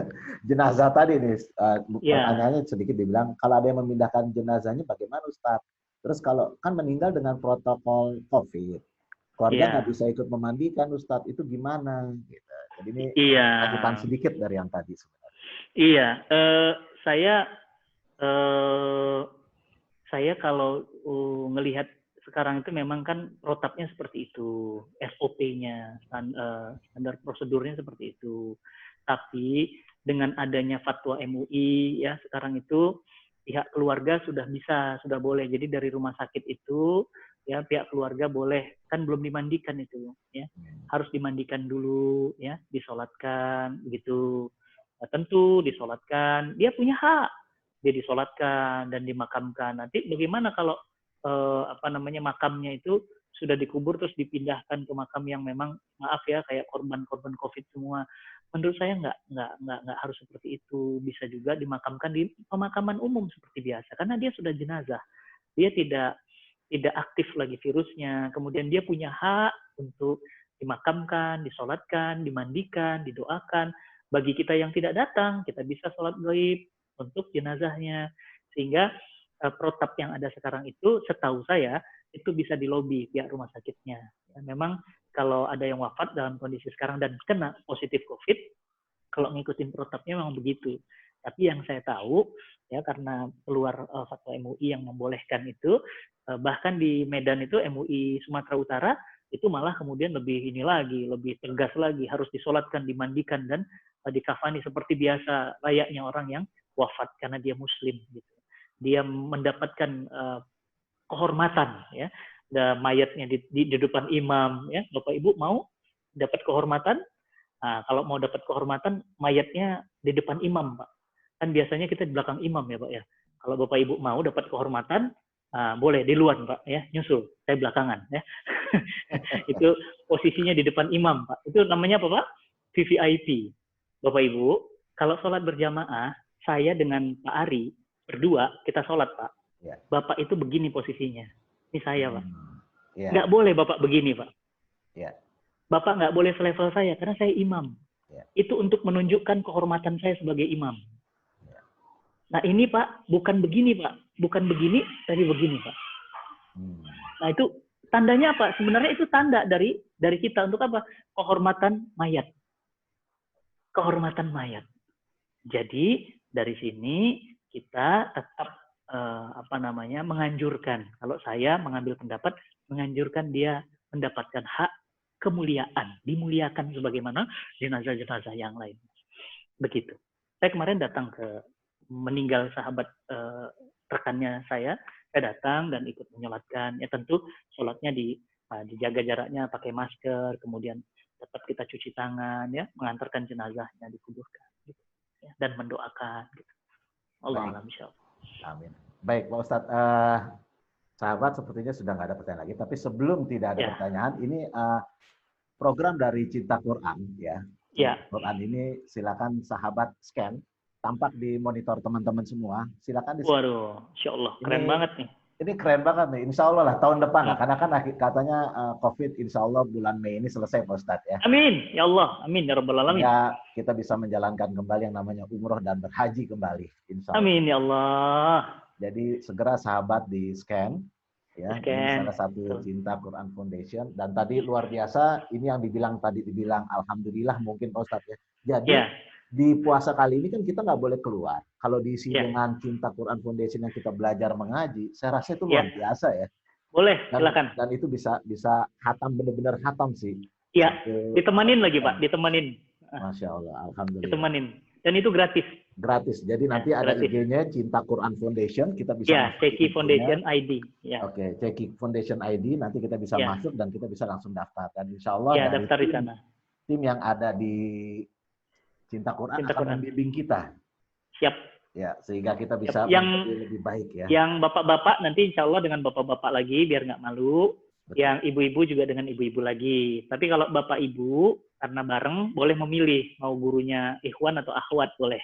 Speaker 1: jenazah tadi nih. Pertanyaannya sedikit dibilang, kalau ada yang memindahkan jenazahnya bagaimana Ustadz? Terus kalau kan meninggal dengan protokol COVID, keluarga nggak bisa ikut memandikan Ustadz, itu gimana? Gitu. Jadi ini lanjutan sedikit dari yang tadi sebenarnya.
Speaker 2: Iya, saya kalau ngelihat sekarang itu memang kan protapnya seperti itu, SOP-nya, standar prosedurnya seperti itu. Tapi dengan adanya fatwa MUI ya sekarang itu pihak keluarga sudah boleh. Jadi dari rumah sakit itu ya pihak keluarga boleh, kan belum dimandikan itu ya. Harus dimandikan dulu ya, disolatkan begitu. Nah, tentu disolatkan, dia punya hak, dia disolatkan dan dimakamkan. Nanti bagaimana kalau makamnya itu sudah dikubur terus dipindahkan ke makam yang memang maaf ya kayak korban-korban COVID semua. Menurut saya nggak harus seperti itu. Bisa juga dimakamkan di pemakaman umum seperti biasa karena dia sudah jenazah. Dia tidak aktif lagi virusnya. Kemudian dia punya hak untuk dimakamkan, disolatkan, dimandikan, didoakan. Bagi kita yang tidak datang, kita bisa sholat gaib untuk jenazahnya. Sehingga protap yang ada sekarang itu, setahu saya, itu bisa dilobi pihak rumah sakitnya. Ya, memang kalau ada yang wafat dalam kondisi sekarang dan kena positif COVID, kalau ngikutin protapnya memang begitu. Tapi yang saya tahu, ya karena keluar fatwa MUI yang membolehkan itu, bahkan di Medan itu MUI Sumatera Utara, itu malah kemudian lebih tegas lagi, harus disolatkan, dimandikan, dan dikafani seperti biasa layaknya orang yang wafat karena dia muslim gitu. Dia mendapatkan kehormatan ya, mayatnya di depan imam ya. Bapak Ibu mau dapat kehormatan? Nah, kalau mau dapat kehormatan mayatnya di depan imam, Pak. Kan biasanya kita di belakang imam ya, Pak ya. Kalau Bapak Ibu mau dapat kehormatan, boleh di luar, Pak ya, nyusul. Saya belakangan ya. Itu posisinya di depan imam, Pak. Itu namanya apa, Pak? VVIP. Bapak Ibu, kalau sholat berjamaah, saya dengan Pak Ari berdua kita sholat, Pak. Ya. Bapak itu begini posisinya. Ini saya, Pak. Ya. Nggak boleh Bapak begini, Pak. Ya. Bapak nggak boleh selevel saya karena saya imam. Ya. Itu untuk menunjukkan kehormatan saya sebagai imam. Ya. Nah ini Pak, bukan begini Pak. Bukan begini, tapi begini Pak. Nah itu tandanya apa? Sebenarnya itu tanda dari kita untuk apa? Kehormatan mayat. Kehormatan mayat. Jadi dari sini kita tetap menganjurkan. Kalau saya mengambil pendapat, menganjurkan dia mendapatkan hak kemuliaan, dimuliakan sebagaimana jenazah-jenazah yang lain. Begitu. Saya kemarin datang ke meninggal sahabat rekannya saya datang dan ikut menyolatkan. Ya tentu sholatnya dijaga jaraknya, pakai masker, kemudian tetap kita cuci tangan, ya, mengantarkan jenazahnya dikuburkan, gitu, ya, dan mendoakan. Gitu. Allah alam insyaallah.
Speaker 1: Amin. Baik, Pak Ustadz, sahabat sepertinya sudah nggak ada pertanyaan lagi. Tapi sebelum tidak ada pertanyaan, ini program dari Cinta Quran, ya. Quran ini silakan sahabat scan, tampak di monitor teman-teman semua. Silakan.
Speaker 2: Waduh, insya Allah keren banget nih. Ini
Speaker 1: keren banget nih, insya Allah lah tahun depan lah, karena kan katanya COVID insya Allah bulan Mei ini selesai Pak Ustadz ya.
Speaker 2: Amin, ya Allah, amin ya Rabbal Alamin.
Speaker 1: Ya, kita bisa menjalankan kembali yang namanya umroh dan berhaji kembali, insya Allah.
Speaker 2: Amin ya Allah.
Speaker 1: Jadi segera sahabat di scan, ya, ini salah satu Cinta Quran Foundation. Dan tadi luar biasa, ini yang dibilang alhamdulillah mungkin Pak Ustadz ya. Jadi di puasa kali ini kan kita nggak boleh keluar. Kalau diisi dengan Cinta Quran Foundation yang kita belajar mengaji, saya rasa itu luar biasa ya.
Speaker 2: Boleh, silakan.
Speaker 1: Dan itu bisa hatam, benar-benar hatam sih.
Speaker 2: Iya, ditemanin lagi Pak, ditemanin.
Speaker 1: Masya Allah, alhamdulillah.
Speaker 2: Ditemanin. Dan itu gratis.
Speaker 1: Gratis. Jadi nanti ada IG-nya Cinta Quran Foundation, kita bisa
Speaker 2: Ceki Foundation ID.
Speaker 1: Oke, Ceki Foundation ID, nanti kita bisa masuk dan kita bisa langsung daftar. Dan insya Allah
Speaker 2: daftar di sana.
Speaker 1: Tim yang ada di Cinta Quran akan membimbing kita.
Speaker 2: Siap.
Speaker 1: Ya, sehingga kita bisa lebih baik ya.
Speaker 2: Yang bapak-bapak nanti insya Allah dengan bapak-bapak lagi biar nggak malu. Betul. Yang ibu-ibu juga dengan ibu-ibu lagi. Tapi kalau bapak ibu karena bareng boleh memilih mau gurunya ikhwan atau akhwat boleh.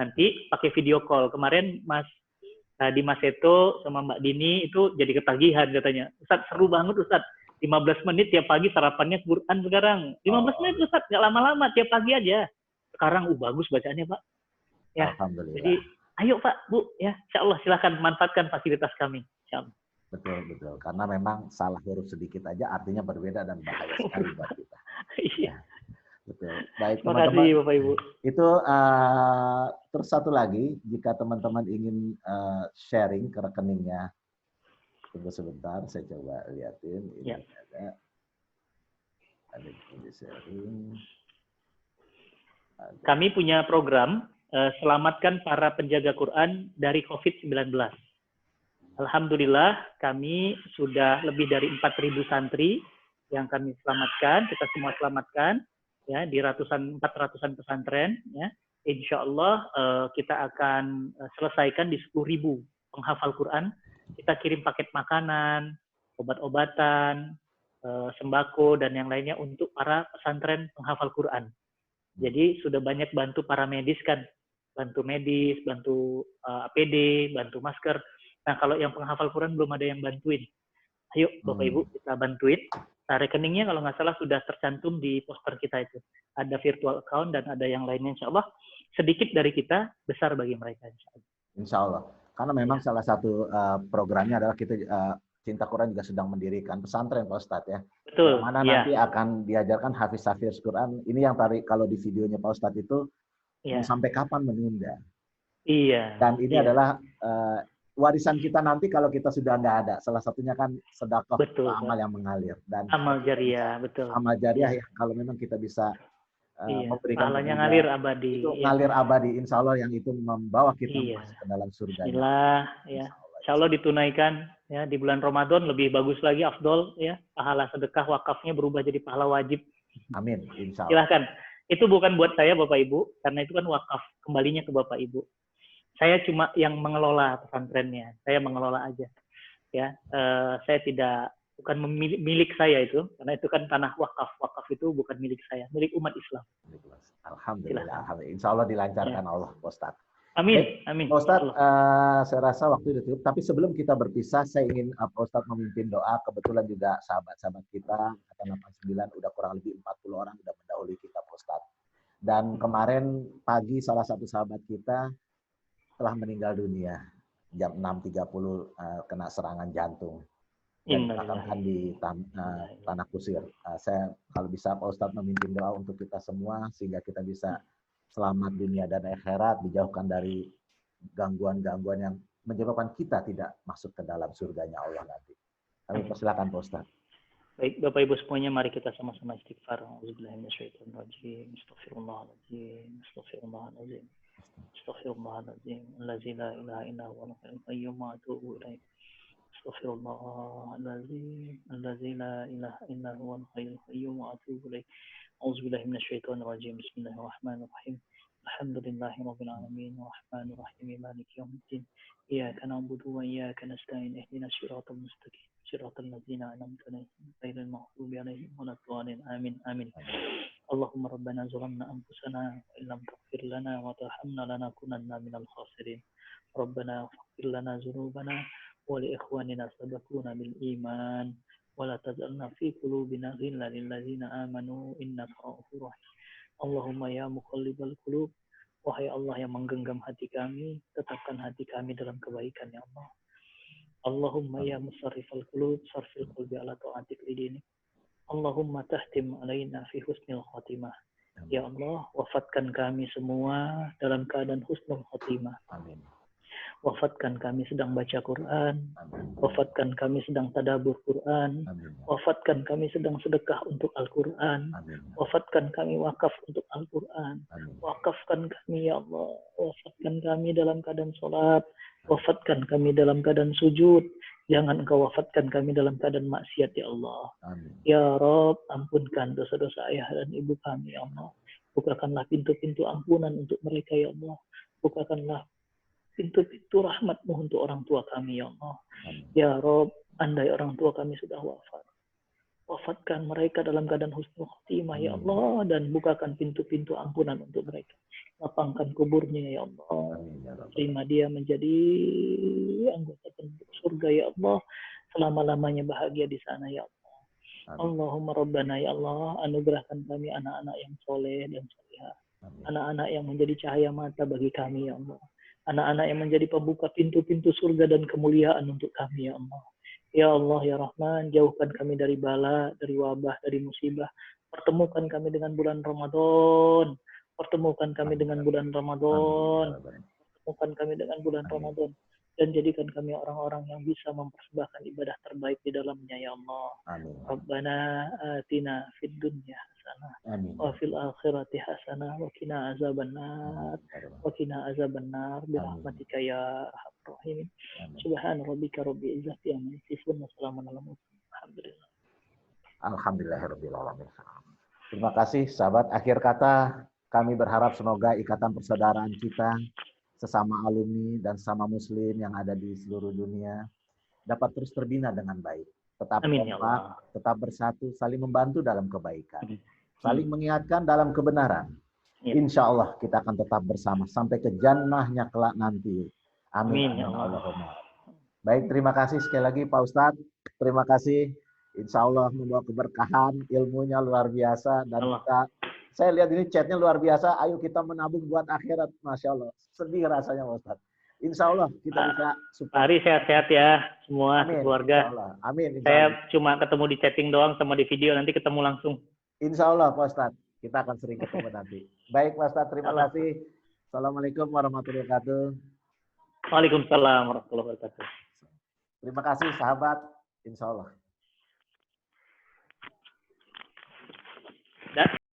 Speaker 2: Nanti pakai video call. Kemarin Dimas Seto sama Mbak Dini itu jadi ketagihan katanya. Ustadz seru banget Ustadz. 15 menit tiap pagi sarapannya Quran sekarang. 15 menit Ustadz, nggak lama-lama tiap pagi aja. Sekarang bagus bacaannya Pak. Ya.
Speaker 1: Alhamdulillah.
Speaker 2: Jadi ayo Pak, Bu, ya, insya Allah silakan manfaatkan fasilitas kami. Insya Allah.
Speaker 1: Betul. Karena memang salah huruf sedikit aja artinya berbeda dan bahaya sekali buat kita.
Speaker 2: Iya.
Speaker 1: Betul. Baik
Speaker 2: teman-teman. Terima kasih Bapak Ibu.
Speaker 1: Itu terus satu lagi, jika teman-teman ingin sharing ke rekeningnya, tunggu sebentar, saya coba liatin. Ini ada sharing.
Speaker 2: Kami punya program selamatkan para penjaga Quran dari COVID-19. Alhamdulillah kami sudah lebih dari 4.000 santri yang kami selamatkan, kita semua selamatkan ya di 400-an pesantren ya. Insya Allah kita akan selesaikan di 10.000 penghafal Quran. Kita kirim paket makanan, obat-obatan, sembako dan yang lainnya untuk para pesantren penghafal Quran. Jadi sudah banyak bantu para medis kan, bantu medis, bantu APD, bantu masker. Nah kalau yang penghafal Quran belum ada yang bantuin. Ayo Bapak Ibu kita bantuin. Nah rekeningnya kalau nggak salah sudah tercantum di poster kita itu. Ada virtual account dan ada yang lainnya insya Allah. Sedikit dari kita, besar bagi mereka insya Allah.
Speaker 1: Insya Allah. Karena memang salah satu programnya adalah kita Cinta Quran juga sedang mendirikan pesantren Pak Ustadz ya.
Speaker 2: Betul.
Speaker 1: Yang mana nanti akan diajarkan hafiz-hafiz Quran. Ini yang tadi kalau di videonya Pak Ustadz itu sampai kapan menunda.
Speaker 2: Iya.
Speaker 1: Dan ini adalah warisan kita nanti kalau kita sudah nggak ada. Salah satunya kan sedekah amal yang mengalir. Dan
Speaker 2: amal jariah, betul.
Speaker 1: Amal jariah ya kalau memang kita bisa memberikan
Speaker 2: pahalanya ngalir abadi.
Speaker 1: Itu ngalir abadi, insya Allah yang itu membawa kita masuk ke dalam surga.
Speaker 2: Bismillah, ya. Insya Allah ditunaikan ya di bulan Ramadan lebih bagus lagi afdol ya, pahala sedekah wakafnya berubah jadi pahala wajib.
Speaker 1: Amin, insya Allah.
Speaker 2: Silahkan. Itu bukan buat saya Bapak Ibu karena itu kan wakaf, kembalinya ke Bapak Ibu. Saya cuma yang mengelola pesantrennya, saya mengelola aja. Ya, saya bukan milik saya itu karena itu kan tanah wakaf. Wakaf itu bukan milik saya, milik umat Islam.
Speaker 1: Alhamdulillah, insya Allah dilancarkan Allah, Ustaz.
Speaker 2: Amin, amin.
Speaker 1: Pak Ustadz, saya rasa waktu sudah cukup. Tapi sebelum kita berpisah, saya ingin Pak Ustadz memimpin doa. Kebetulan juga sahabat-sahabat kita, Angkatan 89, udah kurang lebih 40 orang udah mendahului kita, Pak Ustadz. Dan kemarin pagi salah satu sahabat kita telah meninggal dunia. Jam 6.30 kena serangan jantung. Dan dimakamkan di Tanah Kusir. Saya kalau bisa Pak Ustadz memimpin doa untuk kita semua, sehingga kita bisa selamat dunia dan akhirat, dijauhkan dari gangguan-gangguan yang menyebabkan kita tidak masuk ke dalam surganya Allah nanti. Kami persilakan Pak Ustaz.
Speaker 2: Baik, Bapak Ibu semuanya, mari kita sama-sama istighfar. Auzubillahiminasyaitonirrajim. Astaghfirullahaladzim. Astaghfirullahaladzim. Astaghfirullahaladzim. Allazi la ilaha illa huwal hayyul qayyum wa atubu ilaih. Astaghfirullahaladzim. Allazi la ilaha illa huwal hayyul qayyum wa atubu ilaih. Auzubillahiminasyaitonirrajim. Bismillahirrahmanirrahim. Alhamdulillahirabbil alamin arrahmanir rahim maliki yaumiddin. Iyyaka na'budu wa iyyaka nasta'in ihdinas siratal mustaqim. Siratal ladzina an'amta 'alaihim ghairil maghdubi 'alaihim waladdallin. Amin. Amin. Allahumma rabbana zalamna anfusana wa illam taghfir lana wa tarhamna lanakunanna minal khasirin. Rabbana ighfir lana dzunubana wa li ikhwanina sabaquna bil iman wa la taj'alna fi qulubina ghillan lil ladzina amanu innaka ra'ufur rahim. Allahumma ya muqallibal qulub, wahai Allah yang menggenggam hati kami, tetapkan hati kami dalam kebaikan ya Allah. Allahumma ya musarrifal qulub, sarfil qalbi ala ta'atik lidinik. Allahumma tahtim alaina fi husnil khatimah. Ya Allah, wafatkan kami semua dalam keadaan husnul khatimah.
Speaker 1: Amin.
Speaker 2: Wafatkan kami sedang baca Quran.
Speaker 1: Amin.
Speaker 2: Wafatkan kami sedang tadabbur Quran.
Speaker 1: Amin.
Speaker 2: Wafatkan kami sedang sedekah untuk Al-Quran.
Speaker 1: Amin.
Speaker 2: Wafatkan kami wakaf untuk Al-Quran.
Speaker 1: Amin.
Speaker 2: Wakafkan kami ya Allah. Wafatkan kami dalam keadaan sholat. Wafatkan kami dalam keadaan sujud. Jangan Engkau wafatkan kami dalam keadaan maksiat ya Allah.
Speaker 1: Amin.
Speaker 2: Ya Rabb, ampunkan dosa-dosa ayah dan ibu kami ya Allah. Bukakanlah pintu-pintu ampunan untuk mereka ya Allah. Bukakanlah pintu-pintu rahmat-Mu untuk orang tua kami ya Allah.
Speaker 1: Amin.
Speaker 2: Ya Rabb, andai orang tua kami sudah wafat, wafatkan mereka dalam keadaan husnul khotimah ya Allah, dan bukakan pintu-pintu ampunan untuk mereka. Lapangkan kuburnya ya Allah.
Speaker 1: Amin, ya Rabb.
Speaker 2: Terima dia menjadi anggota penduduk surga ya Allah, selama-lamanya bahagia di sana ya Allah.
Speaker 1: Amin.
Speaker 2: Allahumma Rabbana ya Allah, anugerahkan kami anak-anak yang soleh dan solehah.
Speaker 1: Amin.
Speaker 2: Anak-anak yang menjadi cahaya mata bagi kami ya Allah. Anak-anak yang menjadi pembuka pintu-pintu surga dan kemuliaan untuk kami ya Allah. Ya Allah ya Rahman, jauhkan kami dari bala, dari wabah, dari musibah. Pertemukan kami dengan bulan Ramadan. Pertemukan kami dengan bulan Ramadan. Pertemukan kami dengan bulan Ramadan. Dan jadikan kami orang-orang yang bisa mempersembahkan ibadah terbaik di dalamnya ya Allah.
Speaker 1: Amin.
Speaker 2: Rabbana atina fid dunya hasanah
Speaker 1: Amin.
Speaker 2: wa fil akhirati hasanah wa qina azabannar wa qina azabannar bi rahmatika ya arhamar rahimin. Subhana rabbika rabbil izzati amma yasifun wa salamun alal mursalin. Alhamdulillah.
Speaker 1: Alhamdulillahirabbil alamin. Terima kasih sahabat. Akhir kata, kami berharap semoga ikatan persaudaraan kita sesama alumni dan sesama muslim yang ada di seluruh dunia dapat terus terbina dengan baik. Tetap kompak, tetap bersatu, saling membantu dalam kebaikan. Saling mengingatkan dalam kebenaran. Insya Allah kita akan tetap bersama sampai ke jannahnya kelak nanti. Amin. Ya Allahumma. Baik, terima kasih sekali lagi Pak Ustadz. Terima kasih. Insya Allah membawa keberkahan, ilmunya luar biasa. Dan saya lihat ini chatnya luar biasa. Ayo kita menabung buat akhirat. Masya Allah. Sedih rasanya Pak Ustadz. Insya Allah kita bisa.
Speaker 2: Mari sehat-sehat ya semua.
Speaker 1: Amin.
Speaker 2: Keluarga.
Speaker 1: Amin.
Speaker 2: Saya cuma ketemu di chatting doang sama di video. Nanti ketemu langsung.
Speaker 1: Insya Allah Pak Ustadz. Kita akan sering ketemu nanti. Baik Pak Ustadz. Terima kasih. Assalamualaikum warahmatullahi wabarakatuh.
Speaker 2: Waalaikumsalam warahmatullahi wabarakatuh.
Speaker 1: Terima kasih sahabat. Insya Allah.